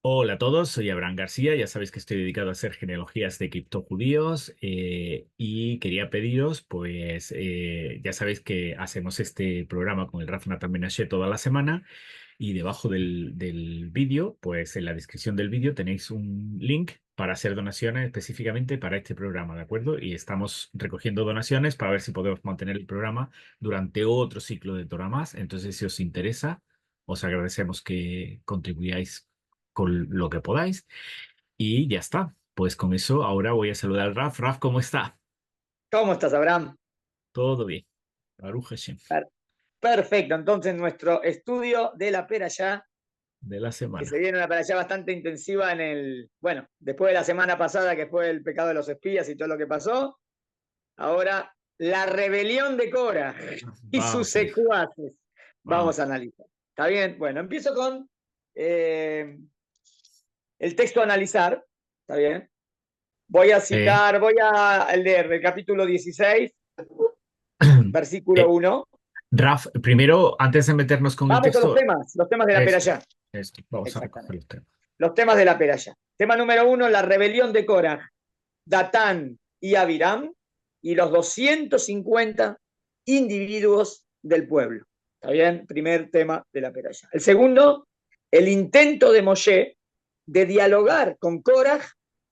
Hola a todos, soy Abraham García. Ya sabéis que estoy dedicado a hacer genealogías de criptojudíos y quería pediros, pues ya sabéis que hacemos este programa con el Raf Natan Menashe toda la semana y debajo del vídeo, pues en la descripción del vídeo tenéis un link para hacer donaciones específicamente para este programa, ¿de acuerdo? Y estamos recogiendo donaciones para ver si podemos mantener el programa durante otro ciclo de Torah más. Entonces, si os interesa, os agradecemos que contribuyáis con lo que podáis. Y ya está. Pues con eso ahora voy a saludar al Raf. Raf, ¿cómo está? ¿Cómo estás, Abraham? Todo bien. Baruch Hashem. Per- Perfecto, entonces nuestro estudio de la Perashá, De la que semana. se viene una Perashá bastante intensiva bueno, después de la semana pasada que fue el pecado de los espías y todo lo que pasó, ahora la rebelión de Cora y sus Vamos a ir. secuaces. Vamos Vamos. a analizar. ¿Está bien? Bueno, empiezo con eh, el texto a analizar. ¿Está bien? Eh, Voy a leer el capítulo 16, versículo eh, 1. Raf, primero, antes de meternos con el Vamos con texto, los temas de la esto, Perashá. esto, vamos a recoger Exactamente. los temas. Los temas de la Perashá. Tema número 1, la rebelión de Korah, Datán y Abiram y los 250 individuos del pueblo. ¿Está bien? Primer tema de la Perashá. El segundo, el intento de Moshe de dialogar con Korah,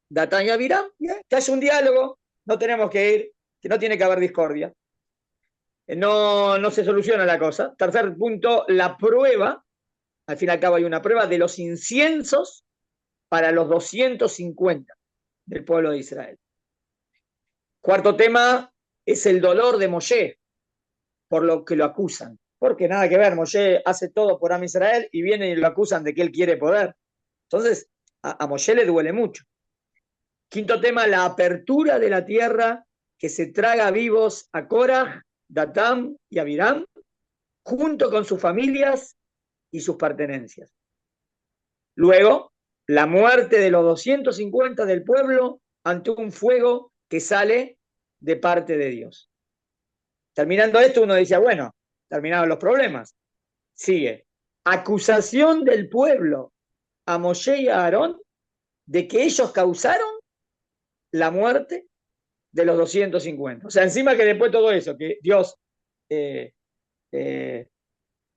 Datán y Abiram, que haya un diálogo, no tenemos que ir, que no tiene que haber discordia. No se soluciona la cosa. Tercer punto, la prueba, al fin y al cabo hay una prueba de los inciensos para los 250 del pueblo de Israel. Cuarto tema es el dolor de Moshe por lo que lo acusan. Porque nada que ver, Moshe hace todo por Am Israel y vienen y lo acusan de que él quiere poder. Entonces, a Moshe le duele mucho. Quinto tema, la apertura de la tierra que se traga vivos a Korah, Datam y Abiram, junto con sus familias y sus pertenencias. Luego, la muerte de los 250 del pueblo ante un fuego que sale de parte de Dios. Terminando esto, uno dice, bueno, terminaron los problemas. Sigue. Acusación del pueblo a Moshe y a Aarón de que ellos causaron la muerte de los 250. O sea, encima que después de todo eso, que Dios, eh, eh,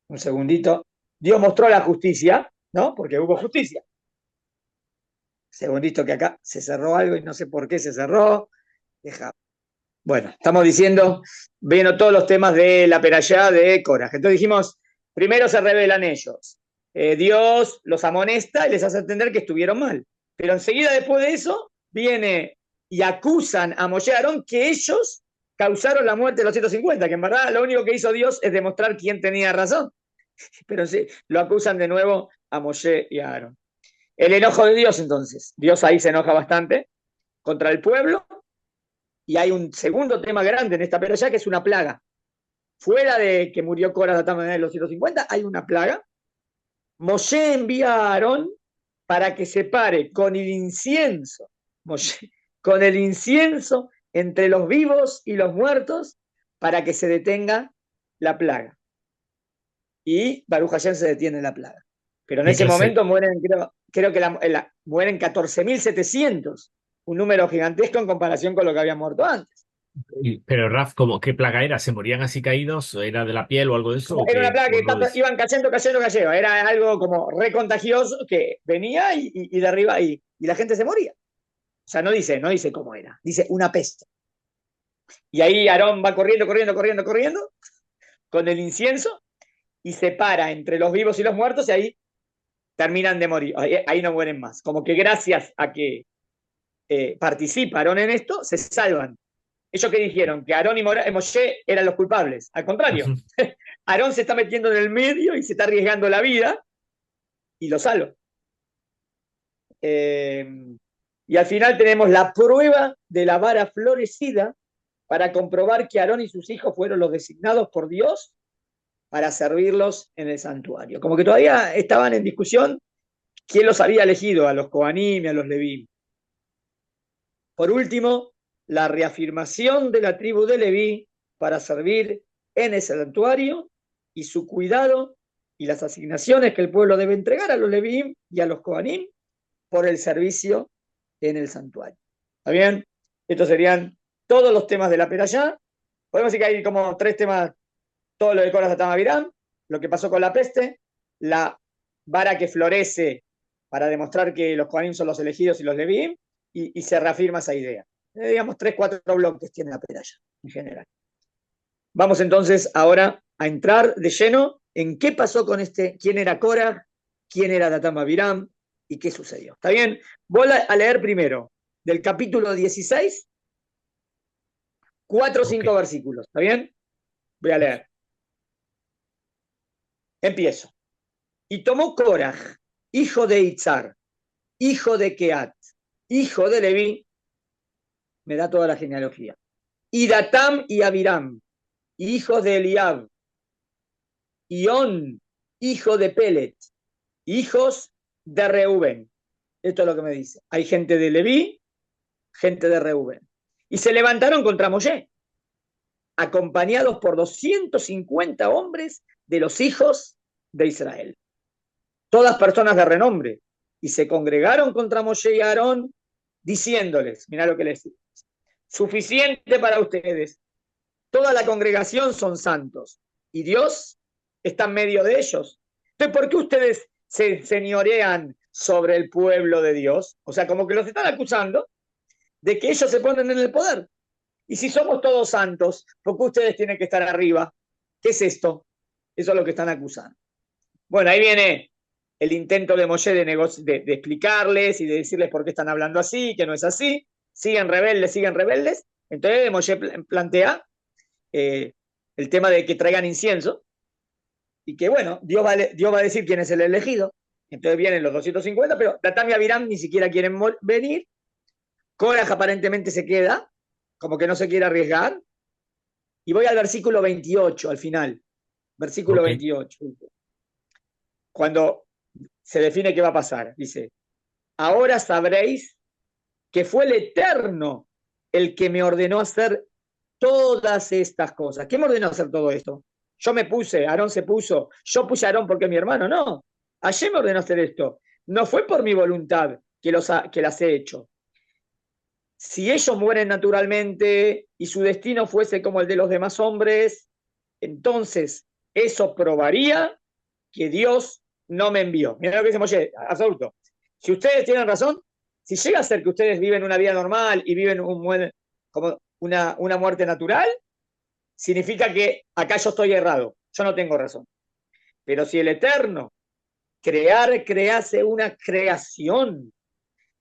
un segundito, Dios mostró la justicia, ¿no? Porque hubo justicia. Segundito que acá se cerró algo y no sé por qué se cerró. Deja. Bueno, estamos diciendo, viendo todos los temas de la perashá de Coraj. Entonces dijimos, primero se revelan ellos. Dios los amonesta y les hace entender que estuvieron mal. Pero enseguida después de eso, viene y acusan a Moshe y Aarón que ellos causaron la muerte de los 150, que en verdad lo único que hizo Dios es demostrar quién tenía razón. Pero sí, lo acusan de nuevo a Moshe y a Aarón. El enojo de Dios, entonces. Dios ahí se enoja bastante contra el pueblo. Y hay un segundo tema grande en esta peralla que es una plaga. Fuera de que murió Cora Datán en los 150, hay una plaga. Moshe envía a Aarón para que se pare con el incienso, Moshe, con el incienso entre los vivos y los muertos para que se detenga la plaga. Y Baruch Hashem se detiene la plaga. Pero en ¿Qué ese clase? momento mueren, creo que mueren 14.700, un número gigantesco en comparación con lo que había muerto antes. Pero Raf, ¿qué plaga era? ¿Se morían así caídos? ¿Era de la piel o algo de eso? ¿O Era una qué? plaga ¿O que no lo dice? iban cayendo, cayendo, cayendo. Era algo como recontagioso que venía y de arriba y la gente se moría. O sea, no dice cómo era, dice una peste. Y ahí Aarón va corriendo, corriendo, corriendo, corriendo con el incienso y se para entre los vivos y los muertos y ahí terminan de morir. Ahí no mueren más. Como que gracias a que participaron en esto, se salvan. ¿Ellos qué dijeron? Que Aarón y Moshe eran los culpables. Al contrario, Ujú. Aarón se está metiendo en el medio y se está arriesgando la vida y lo salva. Y al final tenemos la prueba de la vara florecida para comprobar que Aarón y sus hijos fueron los designados por Dios para servirlos en el santuario. Como que todavía estaban en discusión quién los había elegido, a los Coanim y a los Leví. Por último, la reafirmación de la tribu de Leví para servir en el santuario y su cuidado y las asignaciones que el pueblo debe entregar a los Leví y a los Coanim por el servicio en el santuario. ¿Está bien? Estos serían todos los temas de la Perashá. Podemos decir que hay como 3 temas, todo lo de Korah, Datán, Abiram, lo que pasó con la peste, la vara que florece para demostrar que los Kohanim son los elegidos y los Levíim, y se reafirma esa idea. Digamos 3, 4 bloques tiene la Perashá en general. Vamos entonces ahora a entrar de lleno en qué pasó con quién era Korah, quién era Datán, Abiram y qué sucedió. ¿Está bien? Voy a leer primero del capítulo 16, 4 o 5 versículos. ¿Está bien? Voy a leer. Empiezo. Y tomó Korah, hijo de Itzar, hijo de Keat, hijo de Leví, me da toda la genealogía, y Datam y Abiram, hijos de Eliab, y On, hijo de Pelet, hijos de Reuben. Esto es lo que me dice. Hay gente de Leví, gente de Reuben. Y se levantaron contra Moshe, acompañados por 250 hombres de los hijos de Israel, todas personas de renombre, y se congregaron contra Moshe y Aarón, diciéndoles, mirá lo que les dice, suficiente para ustedes, toda la congregación son santos, y Dios está en medio de ellos. Entonces, ¿por qué ustedes se señorean sobre el pueblo de Dios? O sea, como que los están acusando de que ellos se ponen en el poder. Y si somos todos santos, ¿por qué ustedes tienen que estar arriba? ¿Qué es esto? Eso es lo que están acusando. Bueno, ahí viene el intento de Moshe de explicarles y de decirles por qué están hablando así, que no es así. Siguen rebeldes, siguen rebeldes. Entonces Moshe plantea el tema de que traigan incienso y que, bueno, Dios va a decir quién es el elegido. Entonces vienen los 250, pero Datán y Abiram ni siquiera quieren venir. Korah aparentemente se queda, como que no se quiere arriesgar. Y voy al versículo 28, al final. Versículo 28. Cuando se define qué va a pasar. Dice, ahora sabréis que fue el Eterno el que me ordenó hacer todas estas cosas. ¿Qué me ordenó hacer todo esto? Yo me puse, Aarón se puso, yo puse a Aarón porque es mi hermano. No, ayer me ordenó hacer esto. No fue por mi voluntad que las he hecho. Si ellos mueren naturalmente y su destino fuese como el de los demás hombres, entonces eso probaría que Dios no me envió. Mira lo que dice Moshe, absoluto. Si ustedes tienen razón, si llega a ser que ustedes viven una vida normal y viven como una muerte natural, significa que acá yo estoy errado, yo no tengo razón. Pero si el Eterno crease una creación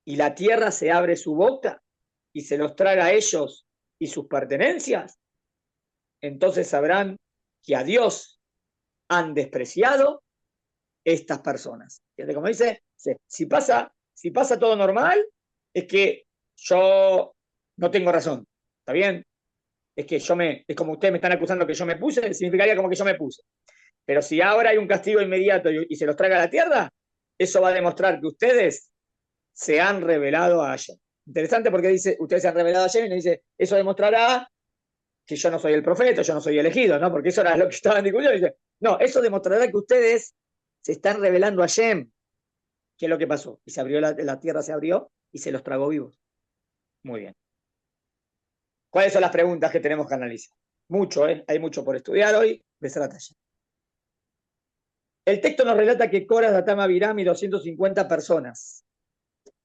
y la tierra se abre su boca y se los traga a ellos y sus pertenencias, entonces sabrán que a Dios han despreciado estas personas. Fíjate, como dice, si pasa todo normal, es que yo no tengo razón. ¿Está bien? Es que es como ustedes me están acusando que yo me puse, significaría como que yo me puse. Pero si ahora hay un castigo inmediato y se los traga a la tierra, eso va a demostrar que ustedes se han revelado a Hashem. Interesante porque dice, ustedes se han revelado a Hashem y nos dice, eso demostrará que yo no soy el profeta, yo no soy elegido, ¿no? Porque eso era lo que estaban discutiendo. Dice, no, eso demostrará que ustedes se están revelando a Hashem. ¿Qué es lo que pasó? Y se abrió la tierra, se abrió y se los tragó vivos. Muy bien. ¿Cuáles son las preguntas que tenemos que analizar? Mucho, ¿eh? Hay mucho por estudiar hoy. Besrat Hashem. El texto nos relata que Korah, Datán, Abiram y 250 personas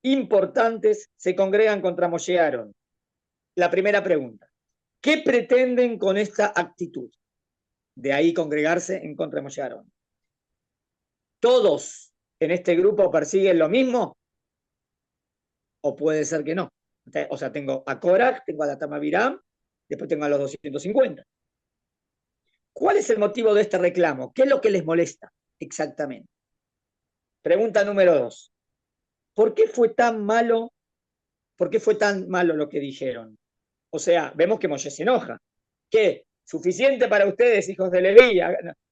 importantes se congregan contra Moshe y Aarón. La primera pregunta, ¿qué pretenden con esta actitud? De ahí congregarse en contra de Moshe y Aarón. ¿Todos en este grupo persiguen lo mismo? ¿O puede ser que no? O sea, tengo a Korah, tengo a Datán, Abiram, después tengo a los 250. ¿Cuál es el motivo de este reclamo? ¿Qué es lo que les molesta exactamente? Pregunta número 2. ¿Por qué fue tan malo? ¿Por qué fue tan malo lo que dijeron? O sea, vemos que Moshe se enoja. ¿Qué? ¿Suficiente para ustedes, hijos de Leví?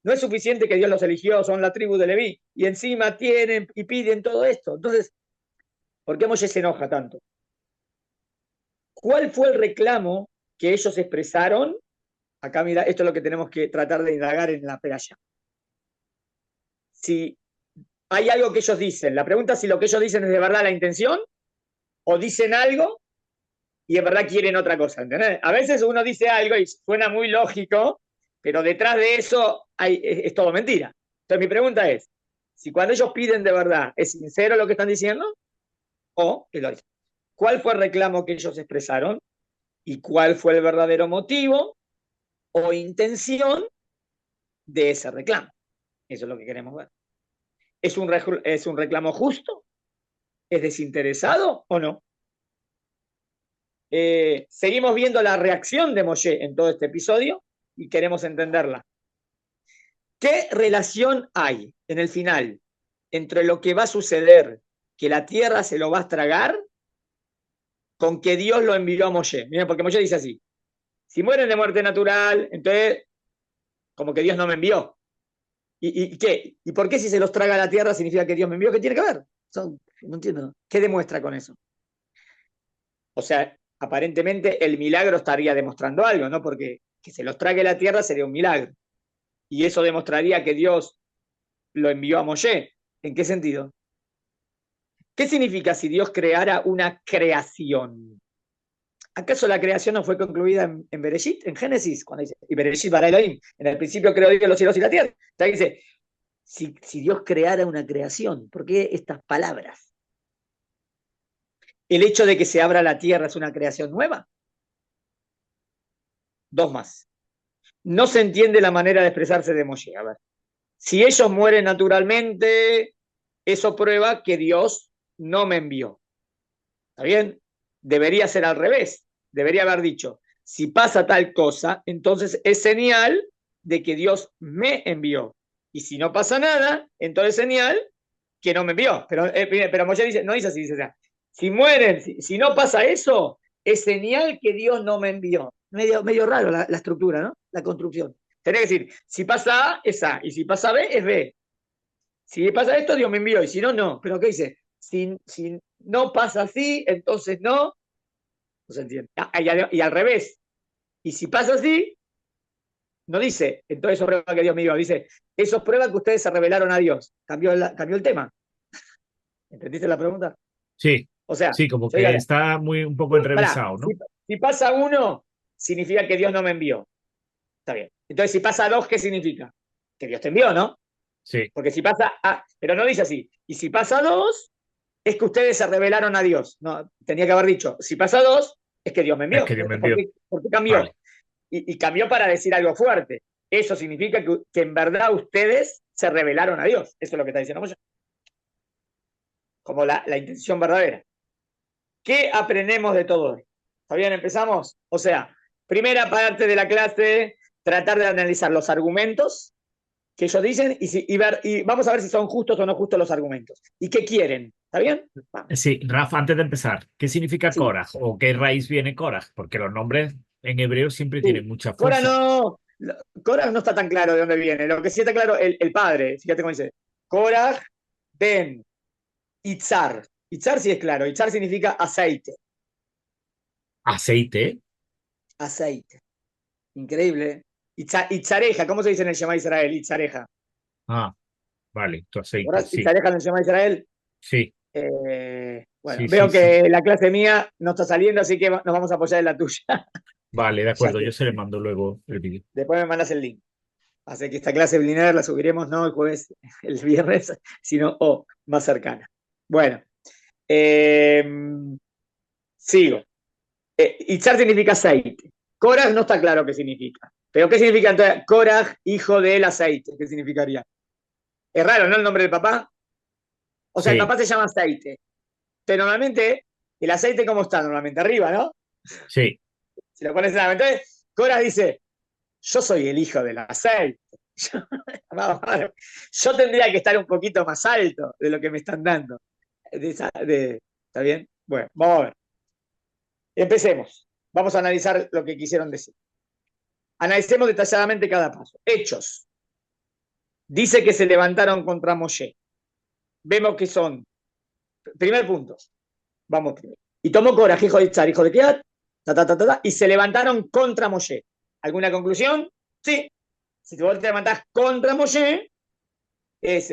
No es suficiente que Dios los eligió, son la tribu de Leví, y encima tienen y piden todo esto. Entonces, ¿por qué Moshe se enoja tanto? ¿Cuál fue el reclamo que ellos expresaron? Acá mira, esto es lo que tenemos que tratar de indagar en la peralla. Si hay algo que ellos dicen. La pregunta es si lo que ellos dicen es de verdad la intención o dicen algo y en verdad quieren otra cosa, ¿entendés? A veces uno dice algo y suena muy lógico, pero detrás de eso es todo mentira. Entonces mi pregunta es, si cuando ellos piden de verdad, ¿es sincero lo que están diciendo? ¿O es lo dicen? ¿Cuál fue el reclamo que ellos expresaron? ¿Y cuál fue el verdadero motivo o intención de ese reclamo? Eso es lo que queremos ver. ¿Es un reclamo justo? ¿Es desinteresado o no? Seguimos viendo la reacción de Moshe en todo este episodio y queremos entenderla. ¿Qué relación hay en el final entre lo que va a suceder, que la tierra se lo va a tragar, con que Dios lo envió a Moshe? Miren, porque Moshe dice así, si mueren de muerte natural, entonces como que Dios no me envió. ¿Y qué? ¿Y por qué si se los traga la tierra significa que Dios me envió? ¿Qué tiene que ver? No entiendo. ¿Qué demuestra con eso? O sea, aparentemente el milagro estaría demostrando algo, ¿no? Porque que se los trague la tierra sería un milagro. Y eso demostraría que Dios lo envió a Moshe. ¿En qué sentido? ¿Qué significa si Dios creara una creación? ¿Acaso la creación no fue concluida en Bereshit, en Génesis? Cuando dice, y Bereshit bara Elohim, en el principio creó Dios los cielos y la tierra. Entonces dice, si Dios creara una creación, ¿por qué estas palabras? ¿El hecho de que se abra la tierra es una creación nueva? Dos más. No se entiende la manera de expresarse de Moshe. A ver, si ellos mueren naturalmente, eso prueba que Dios no me envió. ¿Está bien? Debería ser al revés. Debería haber dicho, si pasa tal cosa, entonces es señal de que Dios me envió. Y si no pasa nada, entonces es señal que no me envió. Pero Moshe dice, no dice así, dice, o sea, si mueren, si no pasa eso, es señal que Dios no me envió. Medio raro la estructura, ¿no? La construcción. Tenés que decir, si pasa A, es A, y si pasa B, es B. Si pasa esto, Dios me envió, y si no, no. ¿Pero qué dice? Si no pasa así, entonces no. No se entiende. Y al revés. Y si pasa así, no dice, entonces eso prueba que Dios me envió. Dice, eso prueba que ustedes se rebelaron a Dios. Cambió el tema. ¿Entendiste la pregunta? Sí, O sea, sí, como yo que digo, está un poco pará, enrevesado, ¿no? si pasa uno, significa que Dios no me envió. Está bien. Entonces, si pasa dos, ¿qué significa? Que Dios te envió, ¿no? Sí, Porque si pasa, pero no dice así. Y si pasa dos, es que ustedes se rebelaron a Dios. No, tenía que haber dicho, si pasa dos, es que Dios me es envió. que Dios me ¿Por envió. qué, por qué cambió? Vale. Y cambió para decir algo fuerte. Eso significa que en verdad ustedes se rebelaron a Dios. Eso es lo que está diciendo Moshe. Como la intención verdadera. ¿Qué aprendemos de todo esto? ¿Está bien? ¿Empezamos? O sea, primera parte de la clase, tratar de analizar los argumentos que ellos dicen y vamos a ver si son justos o no justos los argumentos. ¿Y qué quieren? ¿Está bien? Vamos. Sí, Rafa, antes de empezar, ¿qué significa Sí, Korah o qué raíz viene Korah? Porque los nombres en hebreo siempre tienen sí. mucha Cora fuerza. no, Cora no está tan claro de dónde viene. Lo que sí está claro, el padre, fíjate cómo dice, Cora ben Itzar. Itzar sí es claro, Itzar significa aceite. ¿Aceite? Aceite. Increíble. Itzareja, ¿cómo se dice en el Shema Israel? Itzareja. Ah, vale, tu aceite, ¿Verdad? sí, Itzareja en el Shema Israel. sí, Bueno, sí, sí, veo sí. que la clase mía no está saliendo, así que nos vamos a apoyar en la tuya. Vale, de Ya acuerdo, yo que se le mando luego el vídeo. después me mandas el link. Así que esta clase blinar la subiremos no el jueves, el viernes, sino más cercana. Bueno, eh, sigo. Itzar significa aceite. Korah no está claro qué significa. Pero ¿qué significa entonces Korah, hijo del aceite? ¿Qué significaría? Es raro, ¿no? El nombre del papá. O sea, el Sí, papá se llama aceite. Pero normalmente, el aceite, ¿cómo está? Normalmente arriba, ¿no? sí, Si lo pones en la. Entonces, Korah dice: yo soy el hijo del aceite. Yo tendría que estar un poquito más alto de lo que me están dando. ¿Está bien? Bueno, vamos a ver. Empecemos. Vamos a analizar lo que quisieron decir. Analicemos detalladamente cada paso. Hechos. Dice que se levantaron contra Moshe. Vemos que son. Primer punto. Vamos primero. Y tomó Coraj, hijo de Itzar, hijo de Kiat, y se levantaron contra Moshe. ¿Alguna conclusión? Sí. Si vos te levantás contra Moshe, es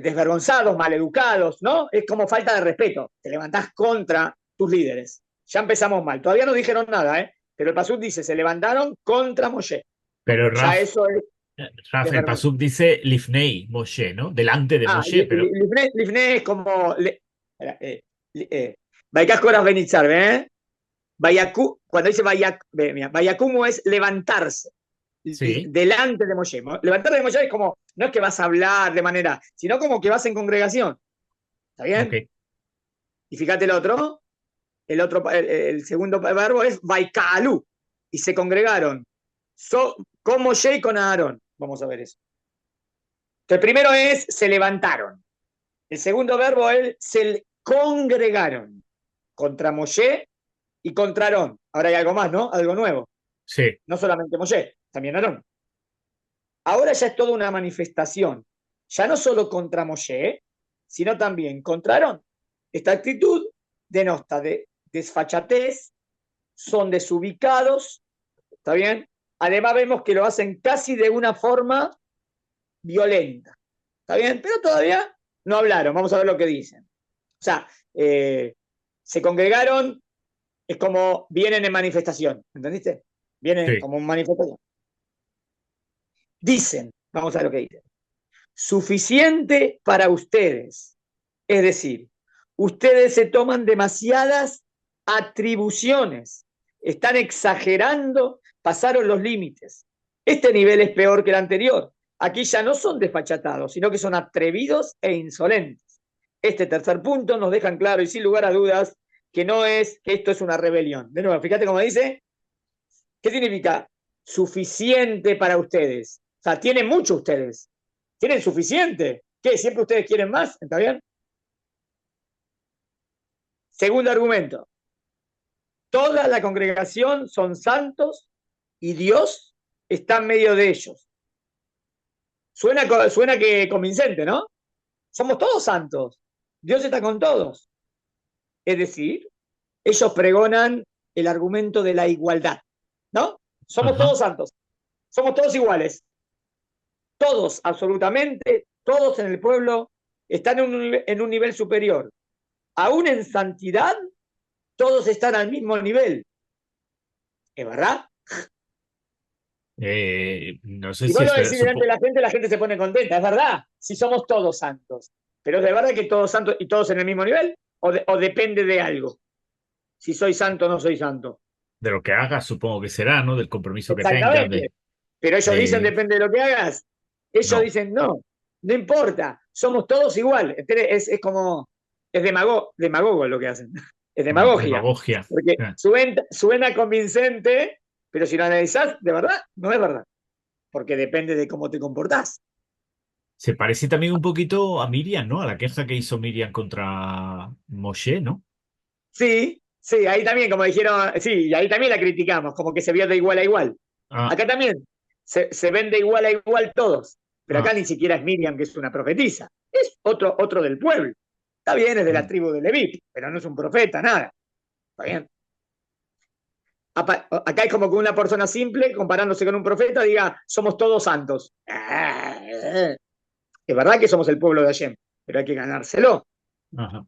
desvergonzados, maleducados, ¿no? Es como falta de respeto. Te levantás contra tus líderes. Ya empezamos mal. Todavía no dijeron nada, ¿eh? Pero el Pasuk dice, se levantaron contra Moshe. Pero Ya eso es El desvergonzado. Pasuk dice Lifnei Moshe, ¿no? Delante de Ah, Moshe, pero Lifne es como... Vaikas Coras Benitzar, ¿eh? Cuando dice Vayakumu es levantarse sí, delante de Moshe. Levantar de Moshe es como, no es que vas a hablar de manera, sino como que vas en congregación. ¿Está ok, bien? Y fíjate el segundo verbo es Vaikalu. Y se congregaron con Moshe y con Aarón. Vamos a ver eso. El primero es se levantaron. El segundo verbo es se congregaron contra Moshe y contra Aarón. Ahora hay algo más, ¿no? Algo nuevo. sí, No solamente Moshe, también Aarón. Ahora ya es toda una manifestación. Ya no solo contra Moshe, sino también contra Aarón. Esta actitud denota de desfachatez, son desubicados, ¿está bien? Además vemos que lo hacen casi de una forma violenta, ¿está bien? Pero todavía no hablaron, vamos a ver lo que dicen. O sea, se congregaron, es como vienen en manifestación, ¿entendiste? Vienen sí. como en manifestación. Dicen, vamos a ver lo que dicen, suficiente para ustedes. Es decir, ustedes se toman demasiadas atribuciones, están exagerando, pasaron los límites. Este nivel es peor que el anterior. Aquí ya no son desfachatados, sino que son atrevidos e insolentes. Este tercer punto nos dejan claro y sin lugar a dudas que no es que esto es una rebelión. De nuevo, fíjate cómo dice, ¿qué significa? Suficiente para ustedes. O sea, tienen mucho ustedes. Tienen suficiente. ¿Qué? ¿Siempre ustedes quieren más? ¿Está bien? Segundo argumento. Toda la congregación son santos y Dios está en medio de ellos. Suena que convincente, ¿no? Somos todos santos. Dios está con todos. Es decir, ellos pregonan el argumento de la igualdad, ¿no? Somos Ajá. todos santos. Somos todos iguales. Todos, absolutamente, todos en el pueblo están en un nivel superior. Aún en santidad, todos están al mismo nivel. ¿Es verdad? No sé Si si vos lo estoy, decís delante de la gente se pone contenta. Es verdad, si somos todos santos. Pero ¿es de verdad que todos santos y todos en el mismo nivel? ¿O depende de algo? Si soy santo o no soy santo. de lo que hagas, supongo que será, ¿no? Del compromiso que tengas, Exactamente. Pero ellos dicen de... depende de lo que hagas. Ellos No, dicen no, no importa, somos todos igual. Es como, es demagogo lo que hacen. Es demagogia. demagogia. Porque suena convincente, pero si lo analizás, de verdad, no es verdad. Porque depende de cómo te comportás. Se parece también un poquito a Miriam, ¿no? A la queja que hizo Miriam contra Moshe, ¿no? Sí, sí, ahí también, como dijeron, sí, y ahí también la criticamos, como que se vio de igual a igual. Ah, Acá también se ven de igual a igual todos, pero acá ah, ni siquiera es Miriam, que es una profetisa, es otro del pueblo. Está bien, es de la mm. tribu de Leví, pero no es un profeta, nada. Está bien. Acá es como que una persona simple, comparándose con un profeta, diga, somos todos santos. Es verdad que somos el pueblo de Hashem, pero hay que ganárselo. Ajá.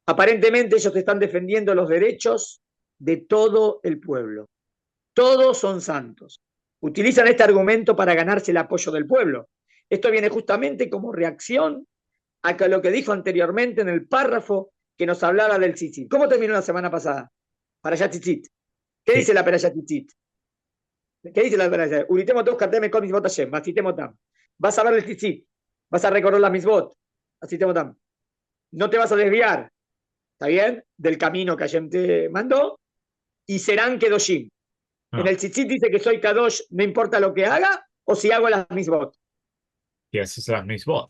Aparentemente ellos están defendiendo los derechos de todo el pueblo. Todos son santos. Utilizan este argumento para ganarse el apoyo del pueblo. Esto viene justamente como reacción a lo que dijo anteriormente en el párrafo que nos hablaba del tzitzit. ¿Cómo terminó la semana pasada? Para allá tzitzit. ¿Qué Sí, dice la Perashá tzitzit? ¿Qué dice la Perashá? Uritemo todos carteme con misbot Hashem, masitemotam. Vas a ver el tzitzit, vas a recordar las misbot, masitemotam. No te vas a desviar, ¿está bien? Del camino que Hashem te mandó, y serán kedoshim. En ah, el tzitzit dice que soy kadosh, no importa lo que haga, o si hago las misbot. y esa es la misma.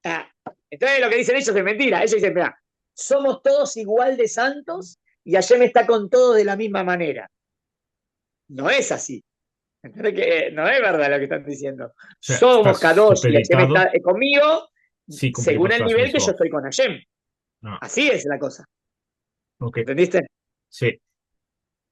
Ah, entonces lo que dicen ellos es mentira. Ellos dicen, mira, somos todos igual de santos y Hashem está con todos de la misma manera. No es así. Que no es verdad lo que están diciendo. O sea, estás Somos kadosh y Hashem supeditado está conmigo si según cumplimos el las nivel que yo mismas. estoy con Hashem. Ah, Así es la cosa. ok, ¿Entendiste? sí,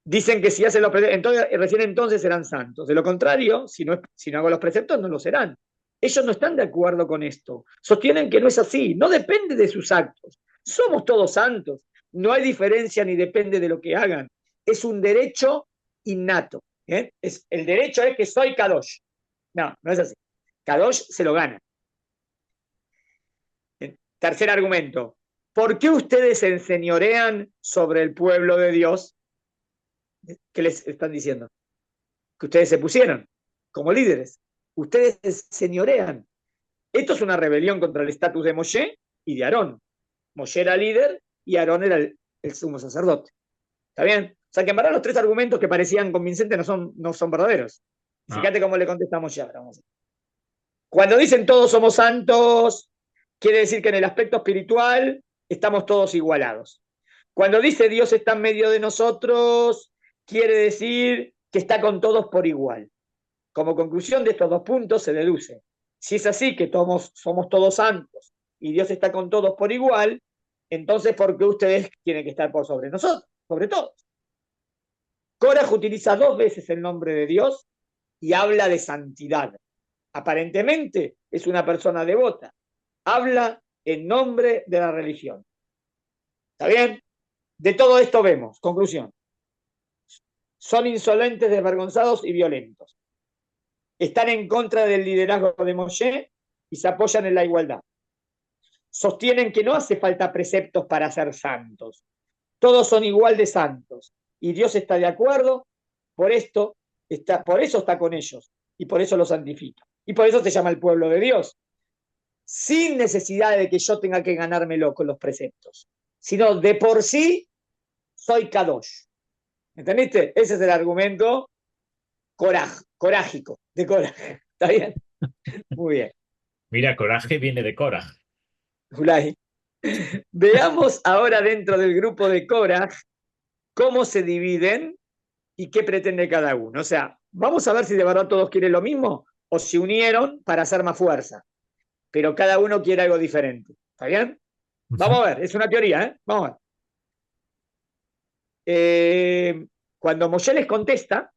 Dicen que si hacen los preceptos, recién entonces serán santos. De lo contrario, si no hago los preceptos, no lo serán. Ellos no están de acuerdo con esto. Sostienen que no es así. No depende de sus actos. Somos todos santos. No hay diferencia ni depende de lo que hagan. Es un derecho innato. El derecho es que soy Kadosh. No, no es así. Kadosh se lo gana. Tercer argumento. ¿Por qué ustedes se enseñorean sobre el pueblo de Dios? ¿Qué les están diciendo? Que ustedes se pusieron como líderes. Ustedes se señorean. Esto es una rebelión contra el estatus de Moshe y de Aarón. Moshe era líder y Aarón era el sumo sacerdote. ¿Está bien? O sea que en verdad los tres argumentos que parecían convincentes no son verdaderos. Fíjate cómo le contesta Moshe ahora. Cuando dicen todos somos santos, quiere decir que en el aspecto espiritual estamos todos igualados. Cuando dice Dios está en medio de nosotros, quiere decir que está con todos por igual. Como conclusión de estos dos puntos se deduce, si es así que somos todos santos y Dios está con todos por igual, entonces ¿por qué ustedes tienen que estar por sobre nosotros, sobre todos? Korah utiliza 2 veces el nombre de Dios y habla de santidad. Aparentemente es una persona devota. Habla en nombre de la religión. ¿Está bien? De todo esto vemos, conclusión. Son insolentes, desvergonzados y violentos. Están en contra del liderazgo de Moshe y se apoyan en la igualdad. Sostienen que no hace falta preceptos para ser santos. Todos son igual de santos. Y Dios está de acuerdo, por eso está con ellos. Y por eso los santifica. Y por eso se llama el pueblo de Dios. Sin necesidad de que yo tenga que ganármelo con los preceptos. Sino de por sí soy Kadosh. ¿Entendiste? Ese es el argumento corágico, de coraje. ¿Está bien? Muy bien. Mira, coraje viene de Cora. Julay. Veamos ahora dentro del grupo de Korah cómo se dividen y qué pretende cada uno. O sea, vamos a ver si de verdad todos quieren lo mismo o se unieron para hacer más fuerza. Pero cada uno quiere algo diferente. ¿Está bien? Vamos a ver, es una teoría, ¿eh? Vamos a ver. Cuando Moshe les contesta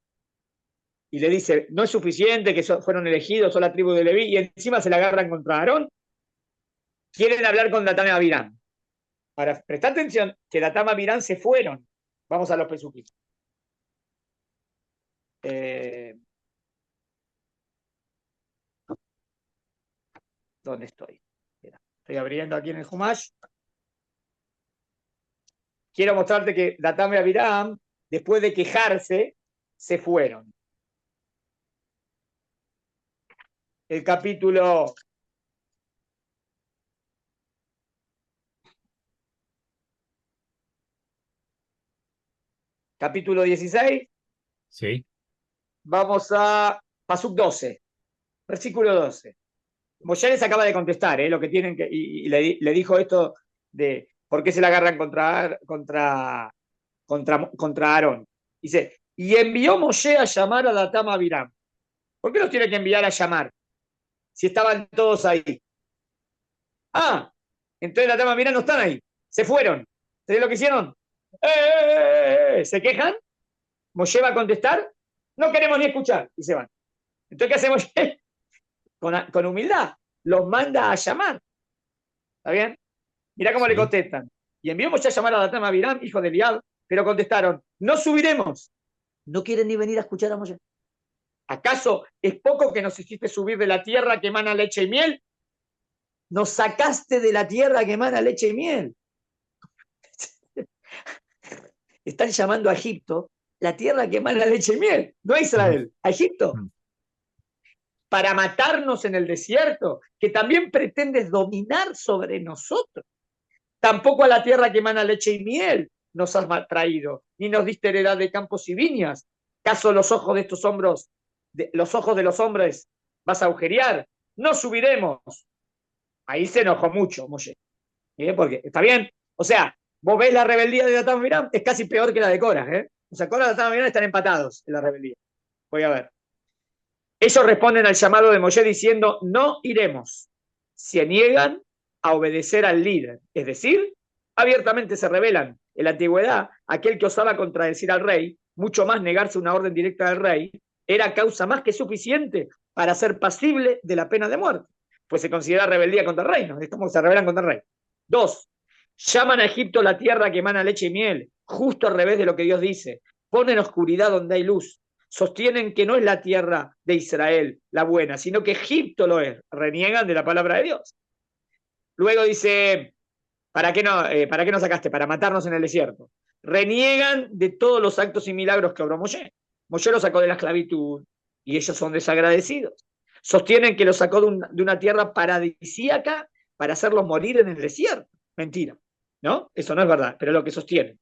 y le dice, no es suficiente que fueron elegidos, son la tribu de Leví, y encima se la agarran contra Aarón, quieren hablar con Datán y Abirán. Ahora, presta atención que Datán y Abirán se fueron. Vamos a los pesuquitos. ¿Dónde estoy? Estoy abriendo aquí en el Humash. Quiero mostrarte que Datán y Abirán, después de quejarse, se fueron. El capítulo 16. Sí. Vamos a Pasuk 12, versículo 12. Moshe les acaba de contestar lo que tienen que, y le dijo esto de por qué se la agarran contra Aarón. Dice, y envió Moshe a llamar a Datán y Abiram. ¿Por qué los tiene que enviar a llamar? Si estaban todos ahí. Ah, entonces Datán y Abiram no están ahí. Se fueron. ¿Sabés lo que hicieron? ¿Se quejan? Moshe va a contestar. No queremos ni escuchar. Y se van. Entonces, ¿qué hace Moshe? Con humildad. Los manda a llamar. ¿Está bien? Mirá cómo le contestan. Y envió Moshe a llamar a Datán y Abiram, hijo de Eliab, pero contestaron, no subiremos. No quieren ni venir a escuchar a Moshe. ¿Acaso es poco que nos hiciste subir de la tierra que emana leche y miel? Nos sacaste de la tierra que emana leche y miel. Están llamando a Egipto la tierra que emana leche y miel, no a Israel, a Egipto. Para matarnos en el desierto, que también pretendes dominar sobre nosotros. Tampoco a la tierra que emana leche y miel nos has traído, ni nos diste heredad de campos y viñas. ¿Acaso los ojos de estos hombros, los ojos de los hombres vas a agujerear? No subiremos. Ahí se enojó mucho Moshe. Porque está bien. O sea, vos ves la rebeldía de Datán y Abiram, es casi peor que la de Korah. O sea, Korah y Datán y Abiram están empatados en la rebeldía. Voy a ver. Ellos responden al llamado de Moshe diciendo, no iremos. Se niegan a obedecer al líder. Es decir, abiertamente se rebelan. En la antigüedad, aquel que osaba contradecir al rey, mucho más negarse una orden directa del rey, era causa más que suficiente para ser pasible de la pena de muerte, pues se considera rebeldía contra el reino, es como se rebelan contra el rey. 2. Llaman a Egipto la tierra que emana leche y miel, justo al revés de lo que Dios dice. Ponen oscuridad donde hay luz. Sostienen que no es la tierra de Israel la buena, sino que Egipto lo es. Reniegan de la palabra de Dios. Luego dice, ¿para qué nos sacaste? Para matarnos en el desierto. Reniegan de todos los actos y milagros que obró Moshe. Moshe lo sacó de la esclavitud y ellos son desagradecidos. Sostienen que lo sacó de una tierra paradisíaca para hacerlos morir en el desierto. Mentira, ¿no? Eso no es verdad, pero es lo que sostienen.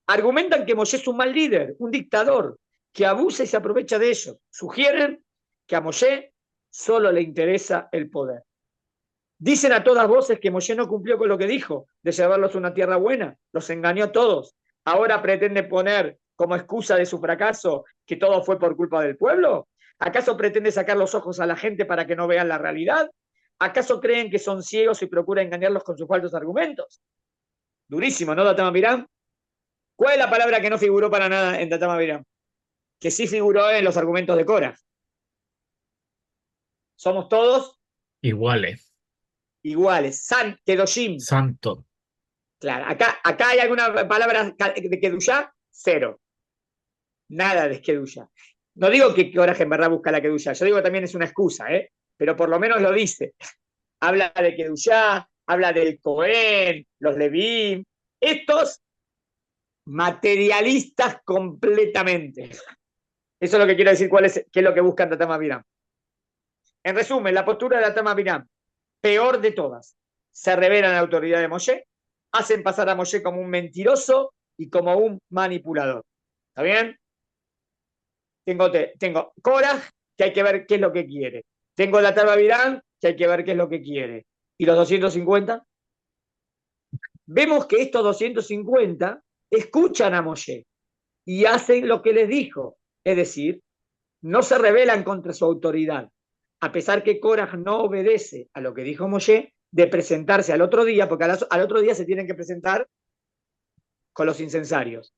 Argumentan que Moshe es un mal líder, un dictador, que abusa y se aprovecha de ellos. Sugieren que a Moshe solo le interesa el poder. Dicen a todas voces que Moshe no cumplió con lo que dijo, de llevarlos a una tierra buena, los engañó a todos. Ahora pretende poner como excusa de su fracaso que todo fue por culpa del pueblo. ¿Acaso pretende sacar los ojos a la gente para que no vean la realidad? ¿Acaso creen que son ciegos y procura engañarlos con sus falsos argumentos? Durísimo, ¿no, Datama Biram? ¿Cuál es la palabra que no figuró para nada en Datama Biram? Que sí figuró en los argumentos de Cora. Somos todos Iguales. iguales. San, Kedoshim. Santo. Claro, acá hay alguna palabra de Kedushá, cero. Nada de Kedushá. No digo que Korah en verdad busca la Kedushá, yo digo que también es una excusa, pero por lo menos lo dice. Habla de Kedushá, habla del Cohen, los Levim, estos materialistas completamente. Eso es lo que quiero decir, qué es lo que buscan Datama Biram. En resumen, la postura de Datama Biram, peor de todas. Se revelan a la autoridad de Moshe, hacen pasar a Moshe como un mentiroso y como un manipulador. ¿Está bien? Tengo Korah, que hay que ver qué es lo que quiere. Tengo Datama Biram, que hay que ver qué es lo que quiere. ¿Y los 250? Vemos que estos 250 escuchan a Moshe y hacen lo que les dijo. Es decir, no se rebelan contra su autoridad. A pesar que Korah no obedece a lo que dijo Moshe, de presentarse al otro día, porque al otro día se tienen que presentar con los incensarios.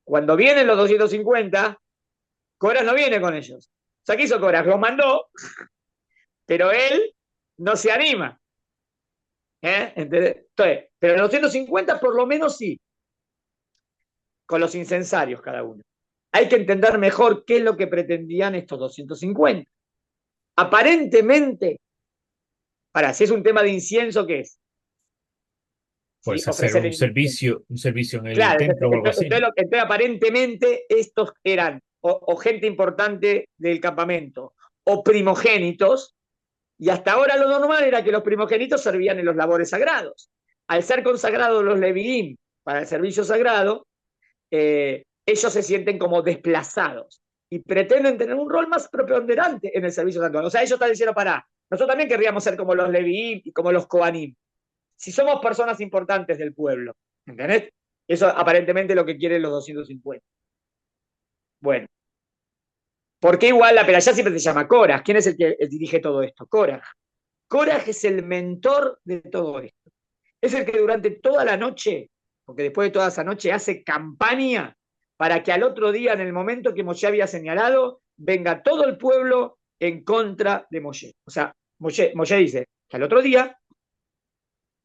Cuando vienen los 250, Korah no viene con ellos. O sea, ¿qué hizo Korah? Los mandó, pero él no se anima. Entonces, pero los 250 por lo menos sí, con los incensarios cada uno. Hay que entender mejor qué es lo que pretendían estos 250. Aparentemente, si es un tema de incienso, ¿qué es? ¿Sí? Pues hacer Ofrecer el incienso. un servicio en el Claro, templo o algo así, ¿no? entonces aparentemente estos eran o gente importante del campamento o primogénitos, y hasta ahora lo normal era que los primogénitos servían en los labores sagrados. Al ser consagrados los leviim para el servicio sagrado, ellos se sienten como desplazados y pretenden tener un rol más preponderante en el servicio sagrado. O sea, ellos están diciendo, nosotros también querríamos ser como los leviim y como los kohanim. Si somos personas importantes del pueblo, ¿entendés? Eso aparentemente es lo que quieren los 250. Bueno, ¿por qué igual la perashá siempre se llama Korah? ¿Quién es el que dirige todo esto? Korah. Korah es el mentor de todo esto. Es el que durante toda la noche, porque después de toda esa noche hace campaña para que al otro día, en el momento que Moshe había señalado, venga todo el pueblo en contra de Moshe. O sea, Moshe dice que al otro día,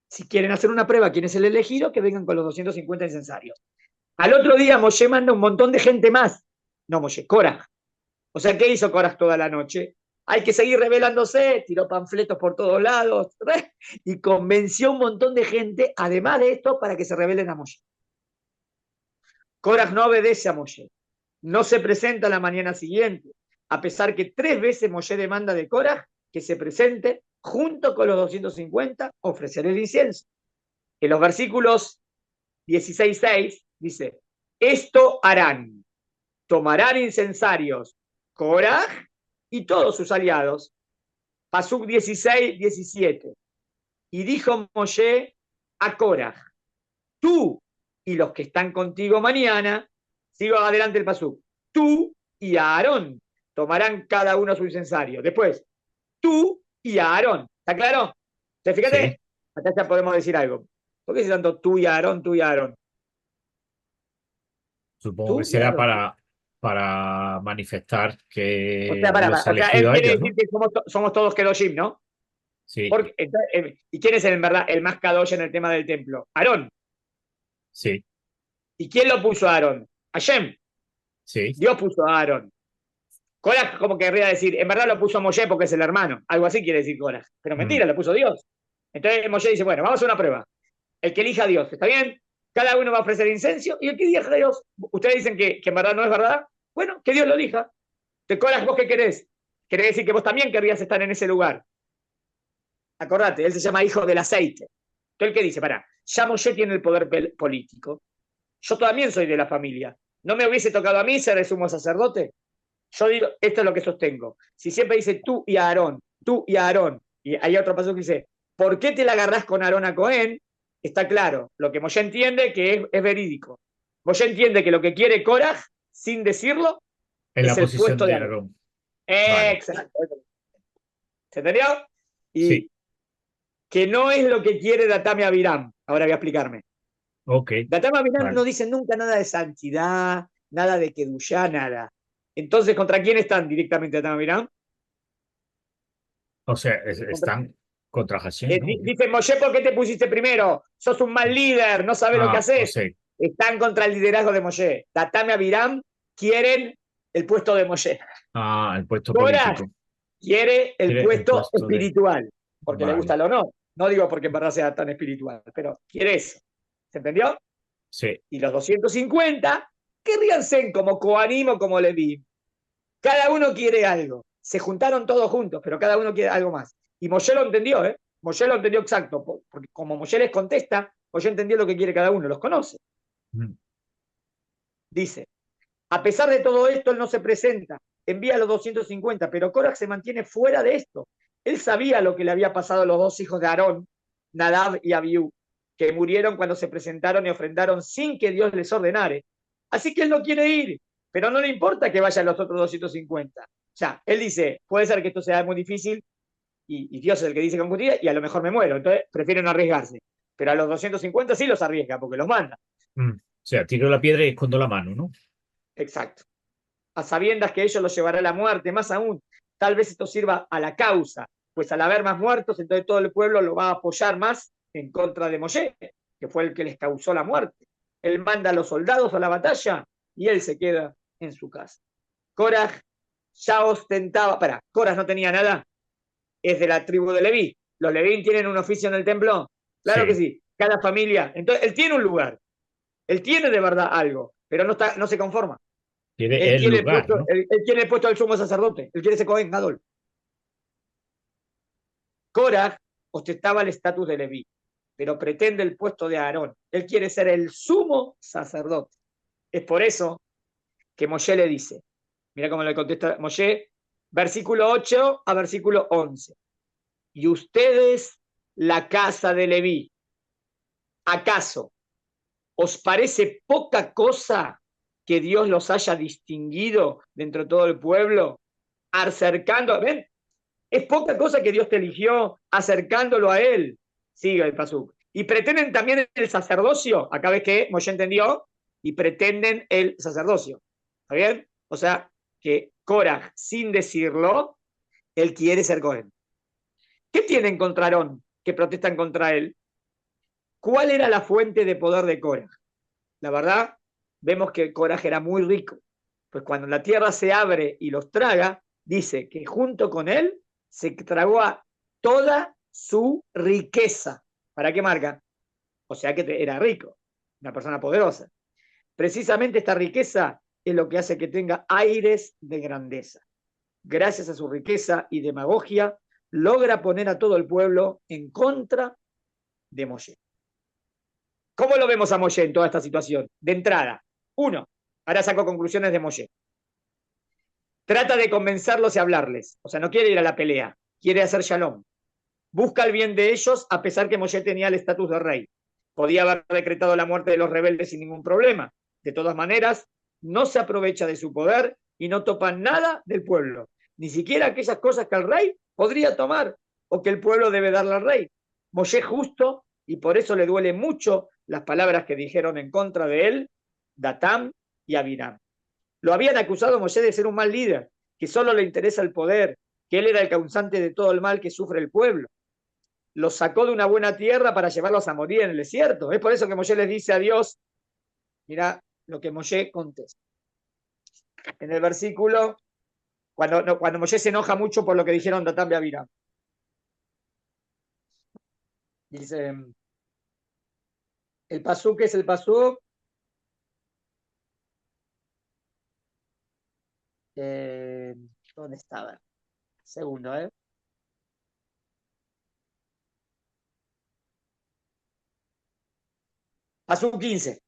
si quieren hacer una prueba quién es el elegido, que vengan con los 250 incensarios. Al otro día Moshe manda un montón de gente más. No Moshe, Korah. O sea, ¿qué hizo Korah toda la noche? Hay que seguir rebelándose, tiró panfletos por todos lados y convenció a un montón de gente, además de esto, para que se rebelen a Moshe. Korah no obedece a Moshe, no se presenta la mañana siguiente, a pesar que 3 veces Moshe demanda de Korah que se presente junto con los 250, ofrecer el incienso. En los versículos 16:6 dice, esto harán, tomarán incensarios Korah y todos sus aliados. Pasuk 16-17. Y dijo Moshe a Korah, tú y los que están contigo mañana, sigo adelante el Pasuk, tú y Aarón tomarán cada uno su incensario. Después, tú y Aarón. ¿Está claro? ¿Te fíjate? Sí. Acá ya podemos decir algo. ¿Por qué dice tanto tú y Aarón, tú y Aarón? Supongo que Tú y será Aarón. para manifestar O sea, que los ha o sea, él elegido a quiere ellos, decir ¿no? que somos todos Kedoshim, ¿no? Sí, Porque, ¿y quién es en verdad el más Kadosh en el tema del templo? Aarón. sí, ¿Y quién lo puso a Aarón? Hashem. sí. Dios puso a Aarón. Korah como querría decir, en verdad lo puso Moshe porque es el hermano. Algo así quiere decir Korah. Pero Mm, mentira, lo puso Dios. Entonces Moshe dice, bueno, vamos a una prueba. El que elija a Dios, ¿está bien? Cada uno va a ofrecer incenso y el que elija a Dios, ustedes dicen que en verdad no es verdad. Bueno, que Dios lo elija. Te Korah, ¿vos qué querés? Quiere decir que vos también querrías estar en ese lugar. Acordate, él se llama hijo del aceite. Entonces, ¿el que dice? Pará, ya Moshe tiene el poder político. Yo también soy de la familia. ¿No me hubiese tocado a mí ser el sumo sacerdote? Yo digo, esto es lo que sostengo. Si siempre dice tú y Aarón, y hay otro paso que dice, ¿por qué te la agarrás con Aarón a Cohen? Está claro, lo que Moshe entiende que es verídico. Moshe entiende que lo que quiere Korah, sin decirlo, en la es el posición puesto de de Aarón. Aarón. Vale, Exacto. ¿Se entendió? sí, Y que no es lo que quiere Datame Abiram. Ahora voy a explicarme. ok, Datame Abiram no vale. dice nunca nada de santidad, nada de Kedushá, nada. Entonces, ¿contra quién están directamente Datame Abiram? O sea, Contra, están contra Hashem, ¿no? dice Moshe, ¿por qué te pusiste primero? Sos un mal líder, no sabes lo que Ah, o haces. sea, Están contra el liderazgo de Moshe. Datame Abiram quieren el puesto de Moshe. el puesto Korah político. quiere el Quiere el puesto puesto de... espiritual, porque le gusta Vale, el honor. No digo porque en verdad sea tan espiritual, pero quiere eso. ¿Se entendió? sí. Y los 250 querrían ser como Coanim o como Leví. Cada uno quiere algo. Se juntaron todos juntos, pero cada uno quiere algo más. Y Moshe lo entendió, ¿eh? Moshe lo entendió exacto, porque como Moshe les contesta, Moshe entendió lo que quiere cada uno, los conoce. Mm, Dice, a pesar de todo esto, él no se presenta, envía a los 250, pero Korach se mantiene fuera de esto. Él sabía lo que le había pasado a los dos hijos de Aarón, Nadab y Abiú, que murieron cuando se presentaron y ofrendaron sin que Dios les ordenare. Así que él no quiere ir, pero no le importa que vayan los otros 250. O sea, él dice, puede ser que esto sea muy difícil y Dios es el que dice con justicia y a lo mejor me muero, entonces prefieren arriesgarse. Pero a los 250 sí los arriesga porque los manda. mm. O sea, tiro la piedra y escondo la mano, ¿no? Exacto. A sabiendas que ellos los llevará a la muerte, más aún, tal vez esto sirva a la causa, pues al haber más muertos, entonces todo el pueblo lo va a apoyar más en contra de Moshe, que fue el que les causó la muerte. Él manda a los soldados a la batalla y él se queda en su casa. Korah ya ostentaba, Korah no tenía nada, es de la tribu de Leví. ¿Los Leví tienen un oficio en el templo? Claro que Sí. sí, cada familia. Entonces, él tiene un lugar, él tiene de verdad algo, pero no se conforma. Quiere Él el quiere el lugar, puesto, ¿no? él quiere el puesto del sumo sacerdote, él quiere ese Cohen Gadol. Korah ostentaba el estatus de Leví, pero pretende el puesto de Aarón. Él quiere ser el sumo sacerdote. Es por eso que Moshe le dice, mira cómo le contesta Moshe, versículo 8 a versículo 11. Y ustedes, la casa de Leví, ¿acaso os parece poca cosa que Dios los haya distinguido dentro de todo el pueblo, acercando, ven, es poca cosa que Dios te eligió acercándolo a Él. Sigue el pasuk. Y pretenden también el sacerdocio. Acá ves que Moshe entendió y pretenden el sacerdocio. ¿Está bien? O sea, que Korah, sin decirlo, él quiere ser Cohen. ¿Qué tienen contra Aarón que protestan contra él? ¿Cuál era la fuente de poder de Korah? La verdad, vemos que Korah era muy rico. Pues cuando la tierra se abre y los traga, dice que junto con él se tragó a toda su riqueza. ¿Para qué marca? O sea que era rico, una persona poderosa. Precisamente esta riqueza es lo que hace que tenga aires de grandeza. Gracias a su riqueza y demagogia, logra poner a todo el pueblo en contra de Moshe. ¿Cómo lo vemos a Moshe en toda esta situación? De entrada, uno, ahora saco conclusiones de Moshe. Trata de convencerlos y hablarles. O sea, no quiere ir a la pelea, quiere hacer shalom. Busca el bien de ellos a pesar que Moshe tenía el estatus de rey. Podía haber decretado la muerte de los rebeldes sin ningún problema. De todas maneras, no se aprovecha de su poder y no topa nada del pueblo. Ni siquiera aquellas cosas que el rey podría tomar o que el pueblo debe darle al rey. Moshe es justo y por eso le duele mucho las palabras que dijeron en contra de él, Datam y Abiram. Lo habían acusado a Moshe de ser un mal líder, que solo le interesa el poder, que él era el causante de todo el mal que sufre el pueblo. Los sacó de una buena tierra para llevarlos a morir en el desierto. Es por eso que Moshe les dice a Dios, mira lo que Moshe contesta. En el versículo, cuando Moshe se enoja mucho por lo que dijeron Datán y Abiram. Dice, el pasuk es el pasuk, ¿dónde estaba? Segundo, Pasuk 15.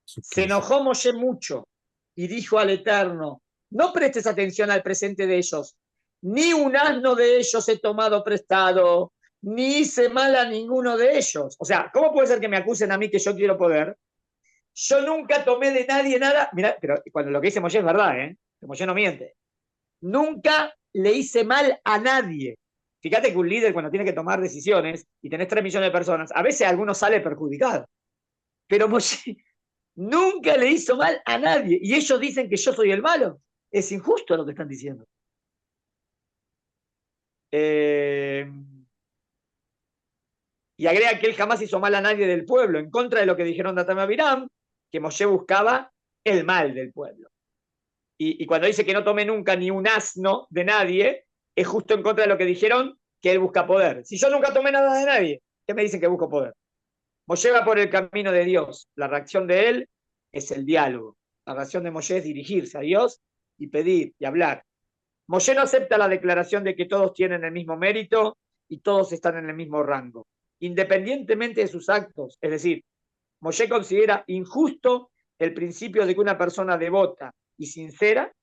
Se enojó Moshe mucho y dijo al Eterno, no prestes atención al presente de ellos, ni un asno de ellos he tomado prestado, ni hice mal a ninguno de ellos. O sea, ¿cómo puede ser que me acusen a mí que yo quiero poder? Yo nunca tomé de nadie nada. Mirá, pero cuando lo que dice Moshe es verdad, que Moshe no miente. Nunca le hice mal a nadie. Fíjate que un líder cuando tiene que tomar decisiones y tenés 3 millones de personas, a veces alguno sale perjudicado. Pero Moshe nunca le hizo mal a nadie. Y ellos dicen que yo soy el malo. Es injusto lo que están diciendo. Y agrega que él jamás hizo mal a nadie del pueblo, en contra de lo que dijeron Datán y Abiram, que Moshe buscaba el mal del pueblo. Y cuando dice que no tome nunca ni un asno de nadie, es justo en contra de lo que dijeron, que él busca poder. Si yo nunca tomé nada de nadie, ¿qué me dicen que busco poder? Moshe va por el camino de Dios. La reacción de él es el diálogo. La reacción de Moshe es dirigirse a Dios y pedir y hablar. Moshe no acepta la declaración de que todos tienen el mismo mérito y todos están en el mismo rango, independientemente de sus actos. Es decir, Moshe considera injusto el principio de que una persona devota y sincera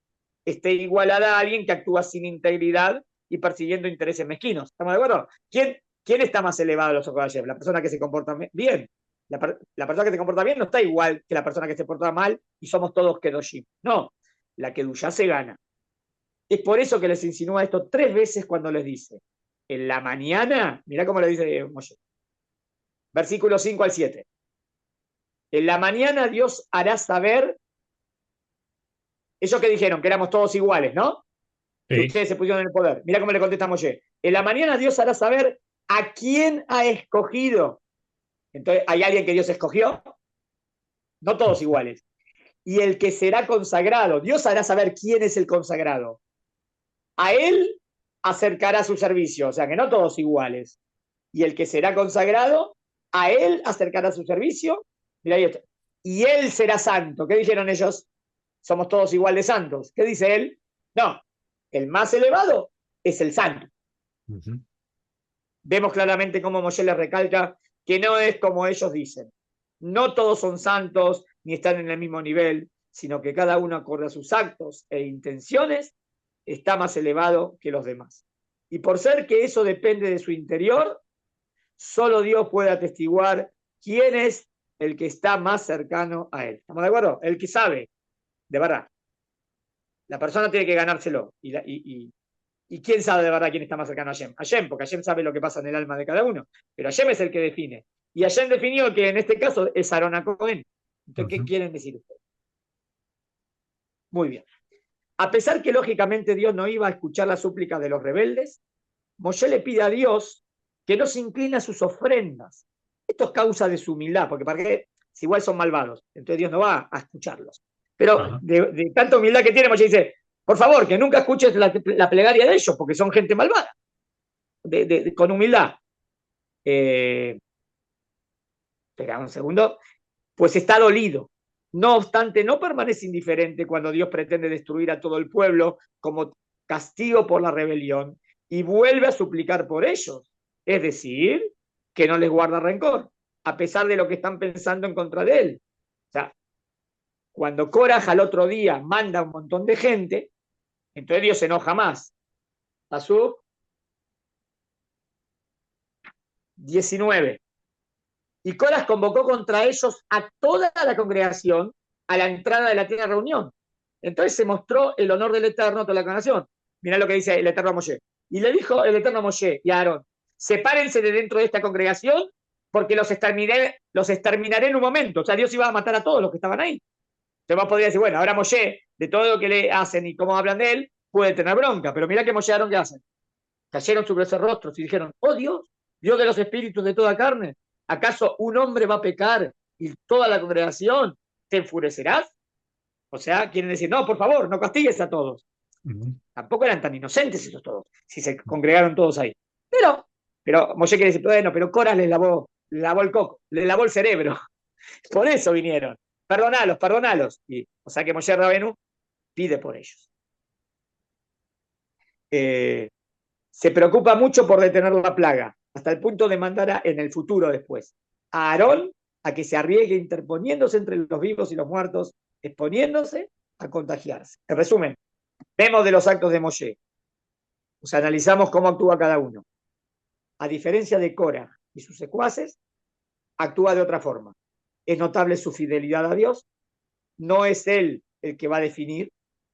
esté igualada a alguien que actúa sin integridad y persiguiendo intereses mezquinos. ¿Estamos de acuerdo? ¿Quién está más elevado a los ojos de Hashem? La persona que se comporta bien. La persona que se comporta bien no está igual que la persona que se porta mal y somos todos kedoshim. No, la kedushá se gana. Es por eso que les insinúa esto 3 veces cuando les dice, en la mañana, mirá cómo le dice Moshe, versículo 5 al 7. En la mañana Dios hará saber, ellos que dijeron que éramos todos iguales, ¿no? Que Sí. ustedes se pusieron en el poder. Mirá cómo le contesta Moshe. En la mañana Dios hará saber a quién ha escogido. Entonces, ¿hay alguien que Dios escogió? No todos iguales. Y el que será consagrado, Dios hará saber quién es el consagrado. A él acercará su servicio, o sea que no todos iguales. Y el que será consagrado, a él acercará su servicio. Mira ahí está. Y él será santo. ¿Qué dijeron ellos? Somos todos igual de santos. ¿Qué dice él? No, el más elevado es el santo. Vemos claramente cómo Moshe les recalca que no es como ellos dicen. No todos son santos ni están en el mismo nivel, sino que cada uno, acorde a sus actos e intenciones, está más elevado que los demás. Y por ser que eso depende de su interior, solo Dios puede atestiguar quién es el que está más cercano a él. ¿Estamos de acuerdo? El que sabe, de verdad. La persona tiene que ganárselo. ¿Y quién sabe de verdad quién está más cercano a Hashem? Hashem, porque Hashem sabe lo que pasa en el alma de cada uno. Pero Hashem es el que define. Y Hashem definió que en este caso es Aarón a Cohen. Entonces, ¿qué quieren decir ustedes? Muy bien. A pesar que lógicamente Dios no iba a escuchar las súplicas de los rebeldes, Moshe le pide a Dios que no se incline a sus ofrendas. Esto es causa de su humildad, porque para qué, si igual son malvados, entonces Dios no va a escucharlos. Pero de tanta humildad que tiene, Moshe dice, por favor, que nunca escuches la plegaria de ellos, porque son gente malvada. Con humildad. Espera un segundo. Pues está dolido. No obstante, no permanece indiferente cuando Dios pretende destruir a todo el pueblo como castigo por la rebelión y vuelve a suplicar por ellos. Es decir, que no les guarda rencor, a pesar de lo que están pensando en contra de él. O sea, cuando Koraj al otro día manda un montón de gente, entonces Dios se enoja más. Pasú 19. Y Koraj convocó contra ellos a toda la congregación a la entrada de la tienda de reunión. Entonces se mostró el honor del Eterno a toda la congregación. Mirá lo que dice el Eterno a Moshe. Y le dijo el Eterno a Moshe y a Aarón, sepárense de dentro de esta congregación porque los exterminaré en un momento. O sea, Dios iba a matar a todos los que estaban ahí. Entonces vos podrías decir, bueno, ahora Moshe, de todo lo que le hacen y cómo hablan de él, puede tener bronca, pero mirá que Moshe Aarón, ¿qué hacen? Cayeron sobre sus rostros y dijeron, oh Dios, Dios de los espíritus de toda carne, ¿acaso un hombre va a pecar y toda la congregación te enfurecerás? O sea, quieren decir, no, por favor, no castigues a todos. Ujú. Tampoco eran tan inocentes esos todos, si se congregaron todos ahí. Pero Moshe quiere decir, bueno, pero Coras le lavó el coco, le lavó el cerebro. Por eso vinieron. Perdonalos, perdonalos. Y, o sea que Moshe Rabenu pide por ellos. Eh, Se preocupa mucho por detener la plaga, hasta el punto de mandar en el futuro después a Aarón a que se arriesgue interponiéndose entre los vivos y los muertos, exponiéndose a contagiarse. En resumen, vemos de los actos de Moshe, o sea, analizamos cómo actúa cada uno. A diferencia de Cora y sus secuaces, actúa de otra forma. Es notable su fidelidad a Dios, no es él el que va a definir,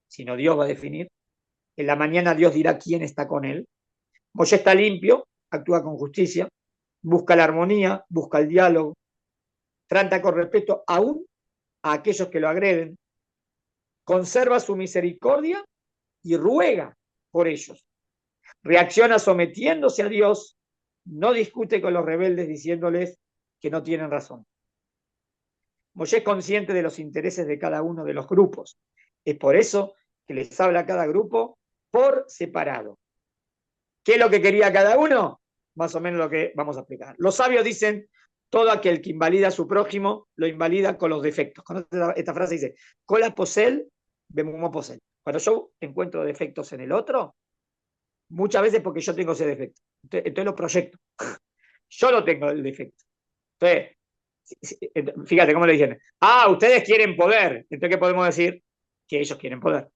sino Dios va a definir. En la mañana Dios dirá quién está con él. Moshe está limpio, actúa con justicia, busca la armonía, busca el diálogo, trata con respeto aún a aquellos que lo agreden, conserva su misericordia y ruega por ellos. Reacciona sometiéndose a Dios, no discute con los rebeldes diciéndoles que no tienen razón. Moshe es consciente de los intereses de cada uno de los grupos. Es por eso que les habla a cada grupo por separado. ¿Qué es lo que quería cada uno? Más o menos lo que vamos a explicar. Los sabios dicen, todo aquel que invalida a su prójimo, lo invalida con los defectos. Esta frase dice, cola posel, bemumo posel. Cuando yo encuentro defectos en el otro, muchas veces porque yo tengo ese defecto. Entonces lo proyecto. Yo no tengo el defecto. Entonces, fíjate cómo le dicen, ustedes quieren poder. Entonces, ¿qué podemos decir? Que ellos quieren poder.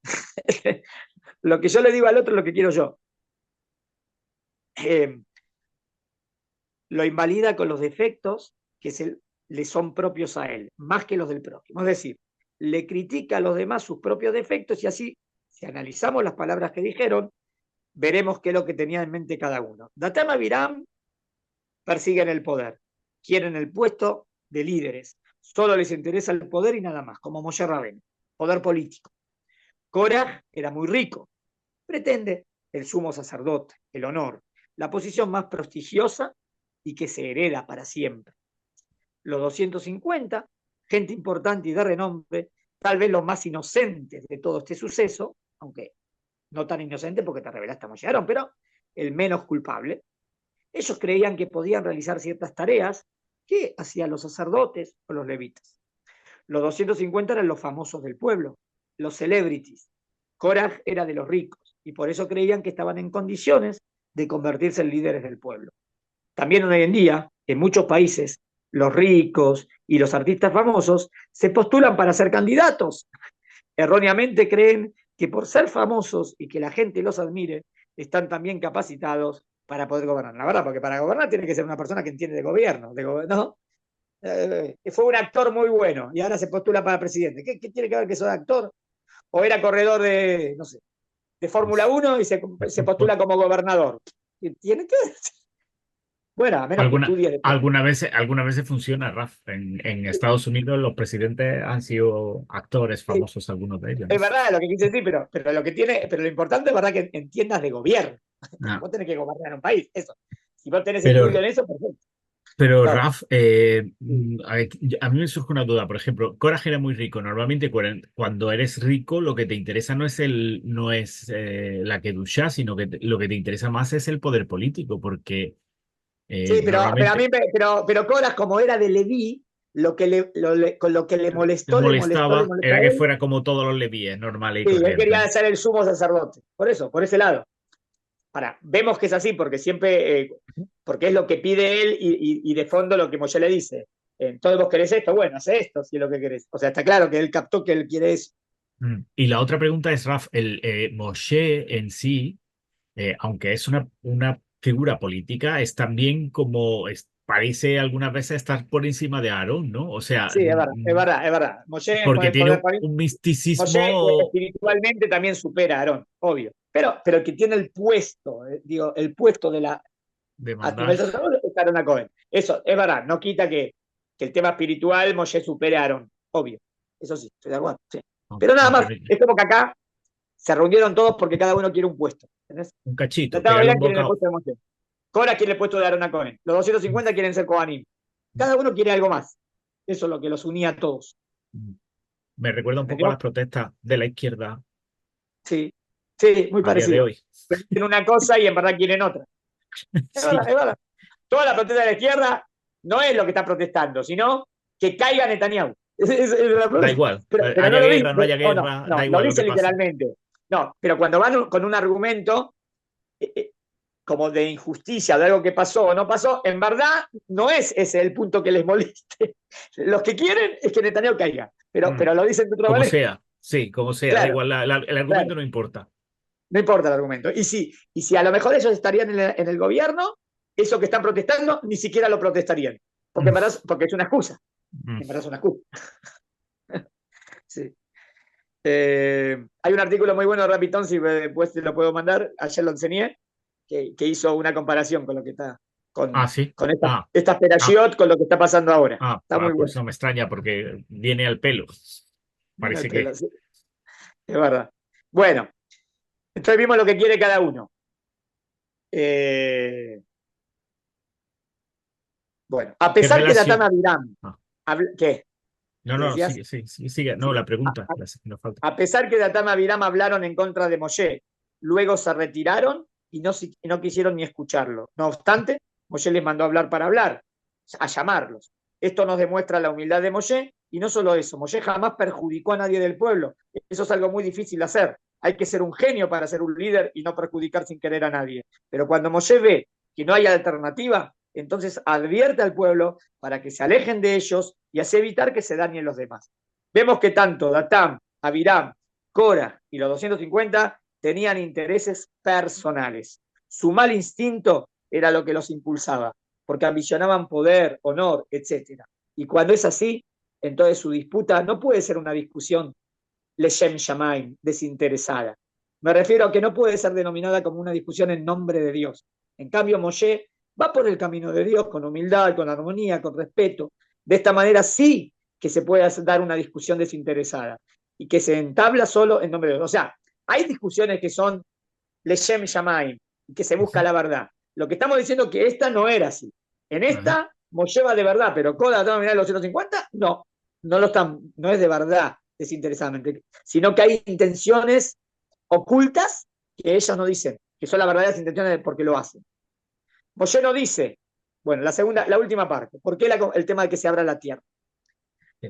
Lo que yo le digo al otro es lo que quiero yo. Lo invalida con los defectos que le son propios a él, más que los del prójimo. Es decir, le critica a los demás sus propios defectos y así, si analizamos las palabras que dijeron, veremos qué es lo que tenía en mente cada uno. Datán y Abiram persiguen el poder, quieren el puesto de líderes, solo les interesa el poder y nada más, como Moshe Rabén, poder político. Korah era muy rico, pretende el sumo sacerdote, el honor, la posición más prestigiosa y que se hereda para siempre. Los 250, gente importante y de renombre, tal vez los más inocentes de todo este suceso, aunque no tan inocente porque te revelaste a Moshe Aarón, pero el menos culpable. Ellos creían que podían realizar ciertas tareas que hacían los sacerdotes o los levitas. Los 250 eran los famosos del pueblo, los celebrities. Korah era de los ricos y por eso creían que estaban en condiciones de convertirse en líderes del pueblo. También hoy en día, en muchos países, los ricos y los artistas famosos se postulan para ser candidatos. Erróneamente creen que por ser famosos y que la gente los admire, están también capacitados para poder gobernar. La verdad, porque para gobernar tiene que ser una persona que entiende de gobierno, ¿no? Fue un actor muy bueno y ahora se postula para presidente. ¿Qué tiene que ver que sos actor? O era corredor de, no sé, de Fórmula 1 y se postula como gobernador. ¿Tiene que ver? Bueno, a menos que estudie después. Alguna vez funciona, Raf. En Estados Unidos los presidentes han sido actores Sí, famosos, algunos de ellos, es ¿no? verdad lo que quise decir, pero lo importante es verdad que entiendas de gobierno. Ah, Vos tenés que gobernar un país, eso. Si vos tenés estudio pero, en eso, perfecto. pero Claro. Raf, a mí me surge una duda. Por ejemplo, Coraje era muy rico. Normalmente cuando eres rico, lo que te interesa no es la kedushá, sino que lo que te interesa más es el poder político, porque Sí, pero a normalmente mí, pero Coras, como era de Leví, con lo que le les molestó, le molestó, le molestaba molestó a era que él. fuera como todos los levíes, normal y Sí, él corriente, quería ¿no? ser el sumo sacerdote. Por eso, por ese lado. Ahora, vemos que es así porque siempre, porque es lo que pide él y de fondo lo que Moshe le dice. Entonces vos querés esto, bueno, haz esto si es lo que querés. O sea, está claro que él captó que él quiere eso. Y la otra pregunta es, Raf, el Moshe en sí, aunque es una figura política, es también como parece algunas veces estar por encima de Aarón, ¿no? O sea, Sí, es verdad, es verdad, es verdad. Moshe porque puede tiene poder un Moshe misticismo espiritualmente también supera a Aarón, obvio. Pero el que tiene el puesto, digo, el puesto de la de a mandar. nivel sacerdote es Aarón a Cohen. Eso, es verdad, no quita que el tema espiritual Moshe supere a Aarón, obvio. Eso sí, estoy de acuerdo. Sí. Aunque, Pero nada aunque más, es como que acá se reunieron todos porque cada uno quiere un puesto. ¿Entendés? un cachito, Datán y pegarle Abiram un quieren el bocado. puesto de Moshe. Cora quiere el puesto de Aarón a Cohen. Los 250 quieren ser Kohanim. Cada uno quiere algo más. Eso es lo que los unía a todos. Me recuerda un poco a las ¿Entendió? protestas de la izquierda Sí, sí, muy a día de parecido. hoy. Quieren una cosa y en verdad quieren otra. Es verdad, Sí, es verdad. Toda la protesta de la izquierda no es lo que está protestando, sino que caiga Netanyahu. da igual. Pero no Haya lo dice, guerra, no haya o no, guerra, no, da lo igual lo que dice pase. literalmente. No, pero cuando van con un argumento como de injusticia, de algo que pasó o no pasó, en verdad no es ese el punto que les moleste. Los que quieren es que Netanyahu caiga, Mm. pero lo dicen de otra Como manera. sea, sí, como sea, da Claro, igual, el claro, argumento no importa. no importa el argumento. Y si a lo mejor ellos estarían en el gobierno, eso que están protestando ni siquiera lo protestarían, porque, Mm, en verdad, porque es una excusa. mm. En verdad es una excusa. Sí. Hay un artículo muy bueno de Rapitón, si después te lo puedo mandar, ayer lo enseñé, que hizo una comparación con lo que está, Ah, con, sí. con Ah, esta ah, Perashiot, con lo que está pasando ahora. Está muy pues bueno. no me extraña porque viene al pelo. Mira el Parece pelo, que. sí, es verdad. Bueno, entonces vimos lo que quiere cada uno. Eh, bueno, a ¿Qué pesar que Datán relación? Abiram, Ah, ¿qué? no, ¿Qué no, decías? sigue, sí, sí, sigue. No, Sí. la pregunta, la que nos falta. A pesar que Datán y Abiram hablaron en contra de Moshe, luego se retiraron y no quisieron ni escucharlo. No obstante, Moshe les mandó a hablar para hablar, a llamarlos. Esto nos demuestra la humildad de Moshe, y no solo eso, Moshe jamás perjudicó a nadie del pueblo. Eso es algo muy difícil de hacer. Hay que ser un genio para ser un líder y no perjudicar sin querer a nadie. Pero cuando Moshe ve que no hay alternativa, entonces advierte al pueblo para que se alejen de ellos y así evitar que se dañen los demás. Vemos que tanto Datán, Abiram, Cora y los 250 tenían intereses personales. Su mal instinto era lo que los impulsaba, porque ambicionaban poder, honor, etc. Y cuando es así, entonces su disputa no puede ser una discusión leshem shamaim, desinteresada. Me refiero a que no puede ser denominada como una discusión en nombre de Dios. En cambio, Moshe va por el camino de Dios con humildad, con armonía, con respeto. De esta manera sí que se puede dar una discusión desinteresada y que se entabla solo en nombre de Dios. O sea, hay discusiones que son leshem shamaim, que se busca Ujú. la verdad. Lo que estamos diciendo es que esta no era así. En Ajá. esta Moshe va de verdad, pero Koda, ¿no? Los 150? No, no es de verdad desinteresadamente, sino que hay intenciones ocultas que ellos no dicen, que son las verdaderas intenciones de por qué lo hacen. Moshe no dice, bueno, la última parte, ¿por qué el tema de que se abra la tierra?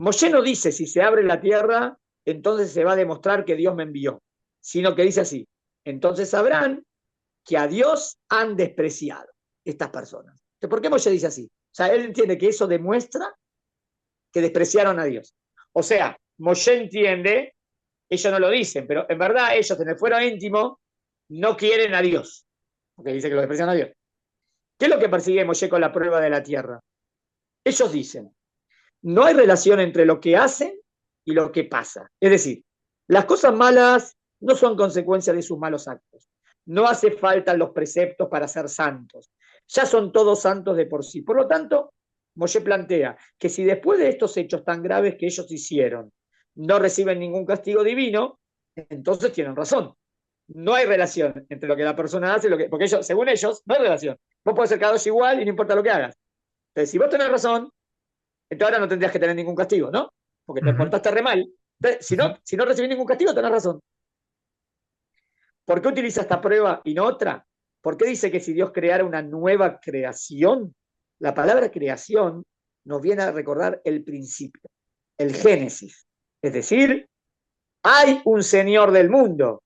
Moshe no dice si se abre la tierra, entonces se va a demostrar que Dios me envió, sino que dice así, entonces sabrán que a Dios han despreciado estas personas. ¿Por qué Moshe dice así? O sea, él entiende que eso demuestra que despreciaron a Dios. O sea, Moshe entiende, ellos no lo dicen, pero en verdad ellos en el fuero íntimo no quieren a Dios, porque dice que lo desprecian a Dios. ¿Qué es lo que persigue Moshe con la prueba de la tierra? Ellos dicen, no hay relación entre lo que hacen y lo que pasa. Es decir, las cosas malas no son consecuencia de sus malos actos. No hace falta los preceptos para ser santos. Ya son todos santos de por sí. Por lo tanto, Moshe plantea que si después de estos hechos tan graves que ellos hicieron no reciben ningún castigo divino, entonces tienen razón. No hay relación entre lo que la persona hace y lo que. Porque ellos, según ellos, no hay relación. Vos podés ser cada dos igual y no importa lo que hagas. Entonces, si vos tenés razón, entonces ahora no tendrías que tener ningún castigo, ¿no? Porque te Ujú, portaste re mal. Entonces, si ujú. no, si no recibís ningún castigo, tenés razón. ¿Por qué utiliza esta prueba y no otra? ¿Por qué dice que si Dios creara una nueva creación? La palabra creación nos viene a recordar el principio, el génesis. Es decir, hay un Señor del mundo.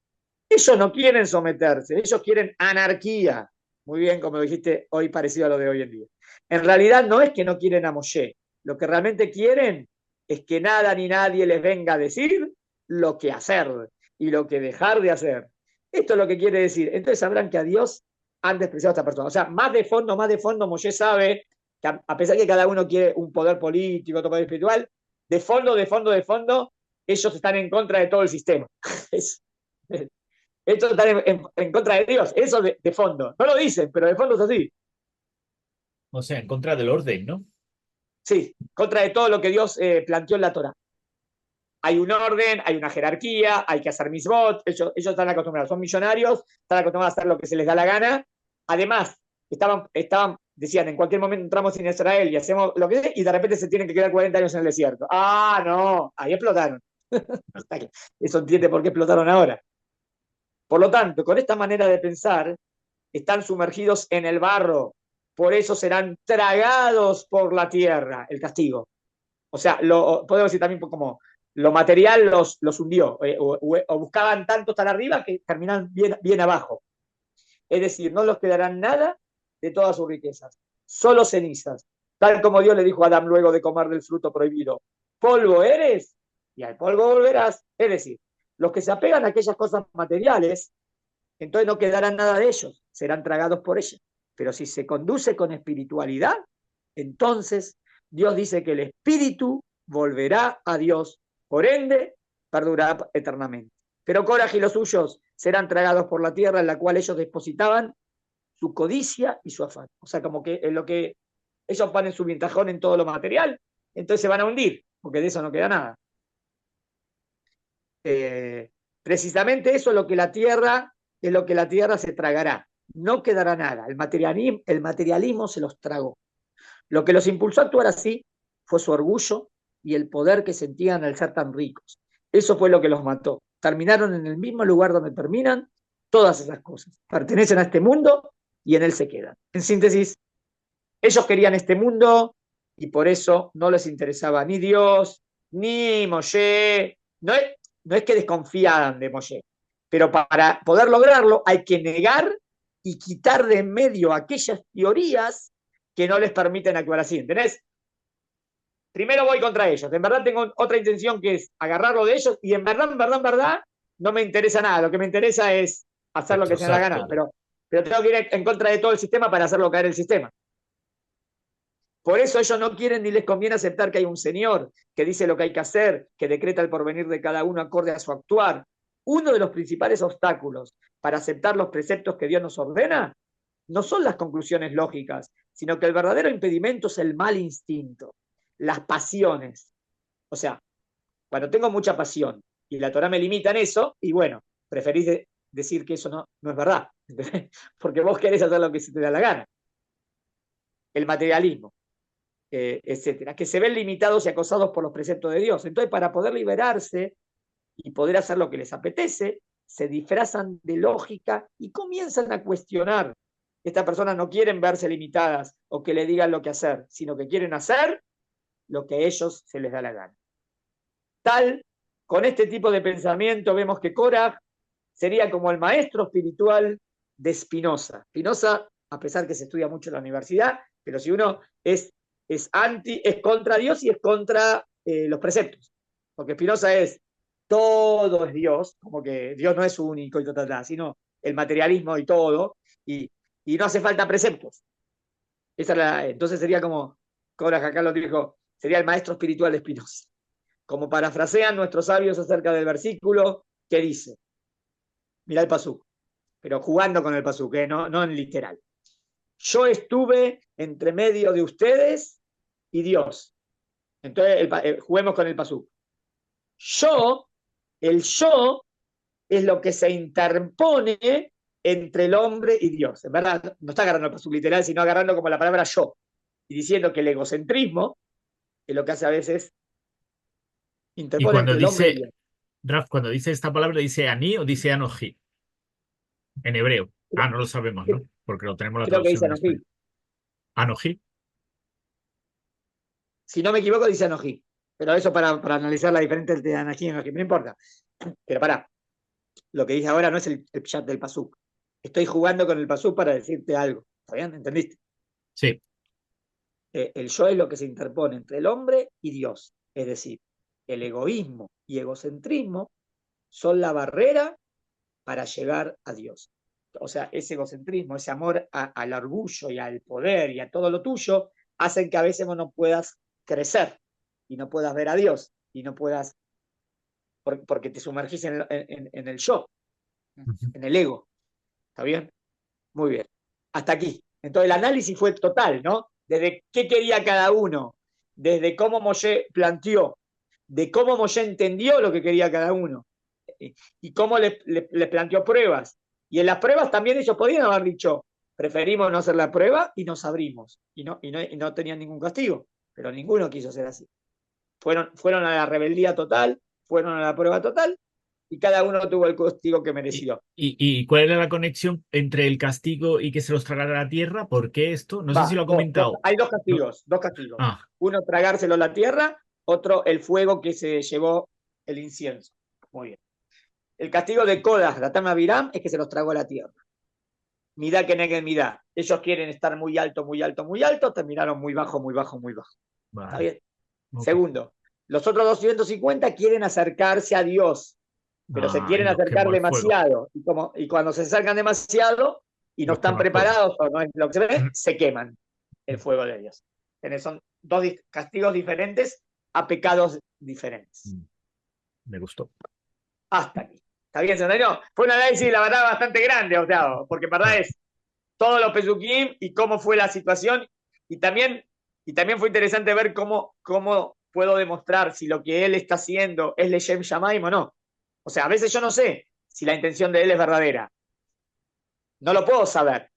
Ellos no quieren someterse, ellos quieren anarquía. Muy bien, como dijiste, hoy parecido a lo de hoy en día. En realidad no es que no quieren a Moshe, lo que realmente quieren es que nada ni nadie les venga a decir lo que hacer y lo que dejar de hacer. Esto es lo que quiere decir. Entonces sabrán que a Dios han despreciado a esta persona. O sea, más de fondo, Moshe sabe que a pesar que cada uno quiere un poder político, otro poder espiritual, de fondo, ellos están en contra de todo el sistema. Es, estos están en contra de Dios, eso de fondo. No lo dicen, pero de fondo es así. O sea, en contra del orden, ¿no? Sí, contra de todo lo que Dios planteó en la Torah. hay un orden, hay una jerarquía, hay que hacer misbot, ellos están acostumbrados, son millonarios, están acostumbrados a hacer lo que se les da la gana. Además, decían, en cualquier momento entramos en Israel y hacemos lo que sea, y de repente se tienen que quedar 40 años en el desierto. Ah, no, ahí explotaron. Eso entiende por qué explotaron ahora. Por lo tanto, con esta manera de pensar, están sumergidos en el barro, por eso serán tragados por la tierra, el castigo. O sea, podemos decir también como lo material los hundió, o buscaban tanto estar arriba que terminan bien abajo. Es decir, no les quedarán nada de todas sus riquezas, solo cenizas, tal como Dios le dijo a Adán luego de comer del fruto prohibido. Polvo eres y al polvo volverás. Es decir, los que se apegan a aquellas cosas materiales, entonces no quedará nada de ellos, serán tragados por ellas. Pero si se conduce con espiritualidad, entonces Dios dice que el espíritu volverá a Dios, por ende, perdurará eternamente. Pero Coraj y los suyos serán tragados por la tierra en la cual ellos depositaban su codicia y su afán. O sea, como que en lo que ellos ponen su ventajón en todo lo material, entonces se van a hundir, porque de eso no queda nada. Precisamente eso es lo que la tierra se tragará. No quedará nada. El materialismo se los tragó. Lo que los impulsó a actuar así fue su orgullo y el poder que sentían al ser tan ricos. Eso fue lo que los mató. Terminaron en el mismo lugar donde terminan todas esas cosas. Pertenecen a este mundo y en él se quedan. En síntesis, ellos querían este mundo y por eso no les interesaba ni Dios, ni Moshe. No es que desconfiaran de Moshe, pero para poder lograrlo hay que negar y quitar de en medio aquellas teorías que no les permiten actuar así. ¿Entendés? Primero voy contra ellos. En verdad tengo otra intención que es agarrarlo de ellos y en verdad, no me interesa nada. Lo que me interesa es hacer lo que se me da Destrozar gana. todo. Pero tengo que ir en contra de todo el sistema para hacerlo caer el sistema. Por eso ellos no quieren ni les conviene aceptar que hay un Señor que dice lo que hay que hacer, que decreta el porvenir de cada uno acorde a su actuar. Uno de los principales obstáculos para aceptar los preceptos que Dios nos ordena no son las conclusiones lógicas, sino que el verdadero impedimento es el mal instinto, las pasiones. O sea, cuando tengo mucha pasión y la Torah me limita en eso, y bueno, preferís decir que eso no es verdad, porque vos querés hacer lo que se te da la gana. El materialismo, etcétera, que se ven limitados y acosados por los preceptos de Dios. Entonces, para poder liberarse y poder hacer lo que les apetece, se disfrazan de lógica y comienzan a cuestionar. Estas personas no quieren verse limitadas o que le digan lo que hacer, sino que quieren hacer lo que a ellos se les da la gana. Con este tipo de pensamiento vemos que Korah sería como el maestro espiritual de Spinoza. Spinoza, a pesar que se estudia mucho en la universidad, pero si uno es contra Dios y es contra los preceptos. Porque Spinoza es todo es Dios, como que Dios no es único y tal, sino el materialismo y todo, y no hace falta preceptos. Entonces sería como, Cobra acá lo dijo, sería el maestro espiritual de Spinoza. Como parafrasean nuestros sabios acerca del versículo que dice, mirá el pasuk, pero jugando con el pasuk, no en literal. Yo estuve entre medio de ustedes y Dios. Entonces, juguemos con el pasuk. El yo es lo que se interpone entre el hombre y Dios. En verdad, no está agarrando el pasuk literal, sino agarrando como la palabra yo. Y diciendo que el egocentrismo es lo que hace a veces Y interpone cuando entre el hombre y dice, Dios. Raf, cuando dice esta palabra, ¿dice ani o dice anoji? En hebreo. Ah, no lo sabemos, ¿no? Porque lo tenemos la Creo que traducción dice en Anoji. español. Anoji. Si no me equivoco, dice Anoji. Pero eso para analizar la diferencia entre Anoji y Anoji, no importa. Pero pará, lo que dice ahora no es el chat del pasuk. Estoy jugando con el pasuk para decirte algo. ¿Está bien? ¿Entendiste? Sí. El yo es lo que se interpone entre el hombre y Dios. Es decir, el egoísmo y egocentrismo son la barrera para llegar a Dios. O sea, ese egocentrismo, ese amor al orgullo y al poder y a todo lo tuyo, hacen que a veces no puedas crecer y no puedas ver a Dios y no puedas, porque te sumergís en el yo, en el ego. ¿Está bien? Muy bien. Hasta aquí. Entonces el análisis fue total, ¿no? Desde qué quería cada uno, desde cómo Moshe planteó de cómo Moshe entendió lo que quería cada uno y cómo le planteó pruebas. Y en las pruebas también ellos podían haber dicho, preferimos no hacer la prueba y nos abrimos. Y no tenían ningún castigo, pero ninguno quiso ser así. Fueron a la rebeldía total, fueron a la prueba total y cada uno tuvo el castigo que mereció. ¿Y cuál era la conexión entre el castigo y que se los tragara la tierra? ¿Por qué esto? No sé si Va, lo ha comentado. hay dos No. castigos, dos castigos. Ah, Uno tragárselo a la tierra, otro el fuego que se llevó el incienso. Muy bien. El castigo de Kodas, Datán Abiram, es que se los tragó a la tierra. Midá que neguen midá. Ellos quieren estar muy alto, muy alto, muy alto, terminaron muy bajo, muy bajo, muy bajo. ¿Está vale. bien? Ok. Segundo, los otros 250 quieren acercarse a Dios, pero se Y quieren los acercar quemó el fuego. demasiado. Y cuando se acercan demasiado y no Los están quema todo. preparados o no es lo que se ve, se queman el fuego de Dios. Son dos castigos diferentes a pecados diferentes. Me gustó. Hasta aquí. ¿Está bien, Senderio? Fue un análisis, la verdad, bastante grande, Octavo, porque en verdad Ah, es todos los Pesukim y cómo fue la situación. Y también, y también fue interesante ver cómo puedo demostrar si lo que él está haciendo es Leshem Shamaim o no. O sea, a veces yo no sé si la intención de él es verdadera. No lo puedo saber.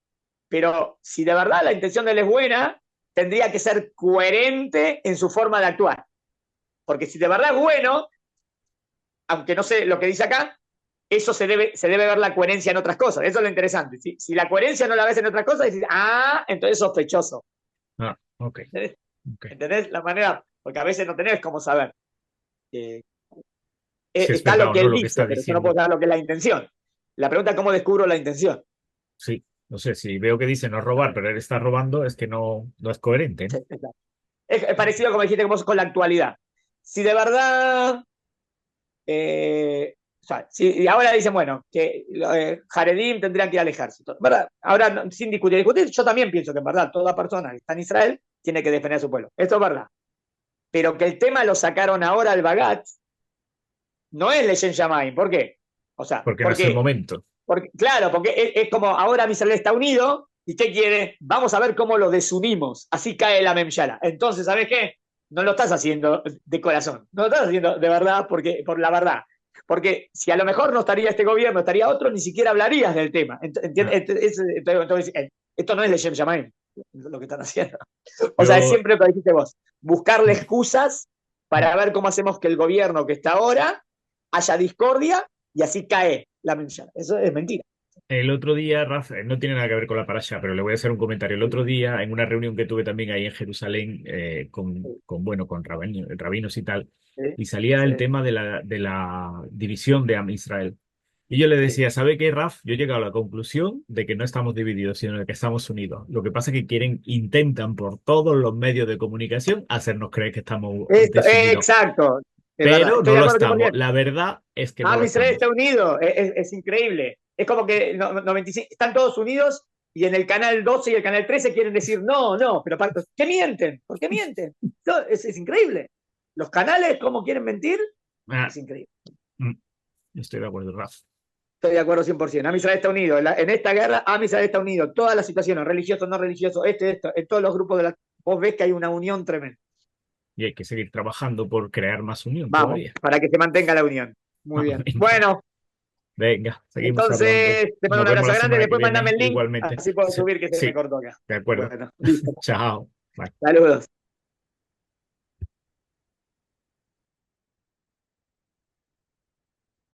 Pero si de verdad la intención de él es buena, tendría que ser coherente en su forma de actuar. Porque si de verdad es bueno, aunque no sé lo que dice acá, eso se debe ver la coherencia en otras cosas. Eso es lo interesante. Si la coherencia no la ves en otras cosas, dices, entonces es sospechoso. ok. ¿Entendés? Ok. ¿Entendés la manera? Porque a veces no tenés cómo saber. Eh, Si es está verdad lo o que no él lo que dice, está pero yo no puedo diciendo. saber lo que es la intención. La pregunta es cómo descubro la intención. Sí. No sé, si veo que dice no robar, pero él está robando, es que no es coherente, Sí, ¿no? es parecido como dijiste con la actualidad. Si de verdad o sea, y ahora dicen, bueno, que Jaredim tendrían que ir al ejército. ¿Verdad? Ahora, sin discutir, yo también pienso que en verdad toda persona que está en Israel tiene que defender a su pueblo. Esto es verdad. Pero que el tema lo sacaron ahora al Bagat no es Leshen Shamaim. ¿Por qué? O sea, Porque no ¿por es el qué? momento. Claro, porque es como ahora Israel está unido y ¿qué quiere? Vamos a ver cómo lo desunimos. Así cae la Memshala. Entonces, ¿sabes qué? No lo estás haciendo de corazón. No lo estás haciendo de verdad por la verdad. Porque si a lo mejor no estaría este gobierno, estaría otro, ni siquiera hablarías del tema. Ah, Entonces, esto no es Leshem Shamaim, lo que están haciendo. O sea, es yo, siempre lo que dijiste vos. Buscarle excusas para ver cómo hacemos que el gobierno que está ahora haya discordia y así cae la mención. Eso es mentira. el otro día, Rafa, no tiene nada que ver con la parasha, pero le voy a hacer un comentario. El otro día, en una reunión que tuve también ahí en Jerusalén, con rabinos y tal, Sí, y salía el sí, tema de la división de Am Israel. Y yo le sí. decía, ¿sabe qué, Raf? Yo he llegado a la conclusión de que no estamos divididos, sino de que estamos unidos. Lo que pasa es que intentan por todos los medios de comunicación hacernos creer que estamos desunidos, Exacto, es verdad. pero Estoy no de lo acuerdo estamos. 100%. La verdad es que no Ah, lo Israel estamos. está unido, es increíble. Es como que 95, están todos unidos y en el canal 12 y el canal 13 quieren decir no, no, pero ¿qué mienten? ¿Por qué mienten? No, es increíble. Los canales, ¿cómo quieren mentir? Ah, Es increíble. mm, estoy de acuerdo, Raf. Estoy de acuerdo 100%. Am Israel está unido. En esta guerra, Am Israel está unido. Todas las situaciones, religioso, no religioso, esto, en todos los grupos vos ves que hay una unión tremenda. Y hay que seguir trabajando por crear más unión Vamos, todavía. para que se mantenga la unión. Muy bien. Venga, Bueno, venga, seguimos hablando. entonces te mando Nos un vemos abrazo la grande. semana que Después mandame viene, el link, igualmente. así puedo Sí, subir que se me sí, cortó acá. de acuerdo. Bueno, listo. Chao. Bye. Saludos.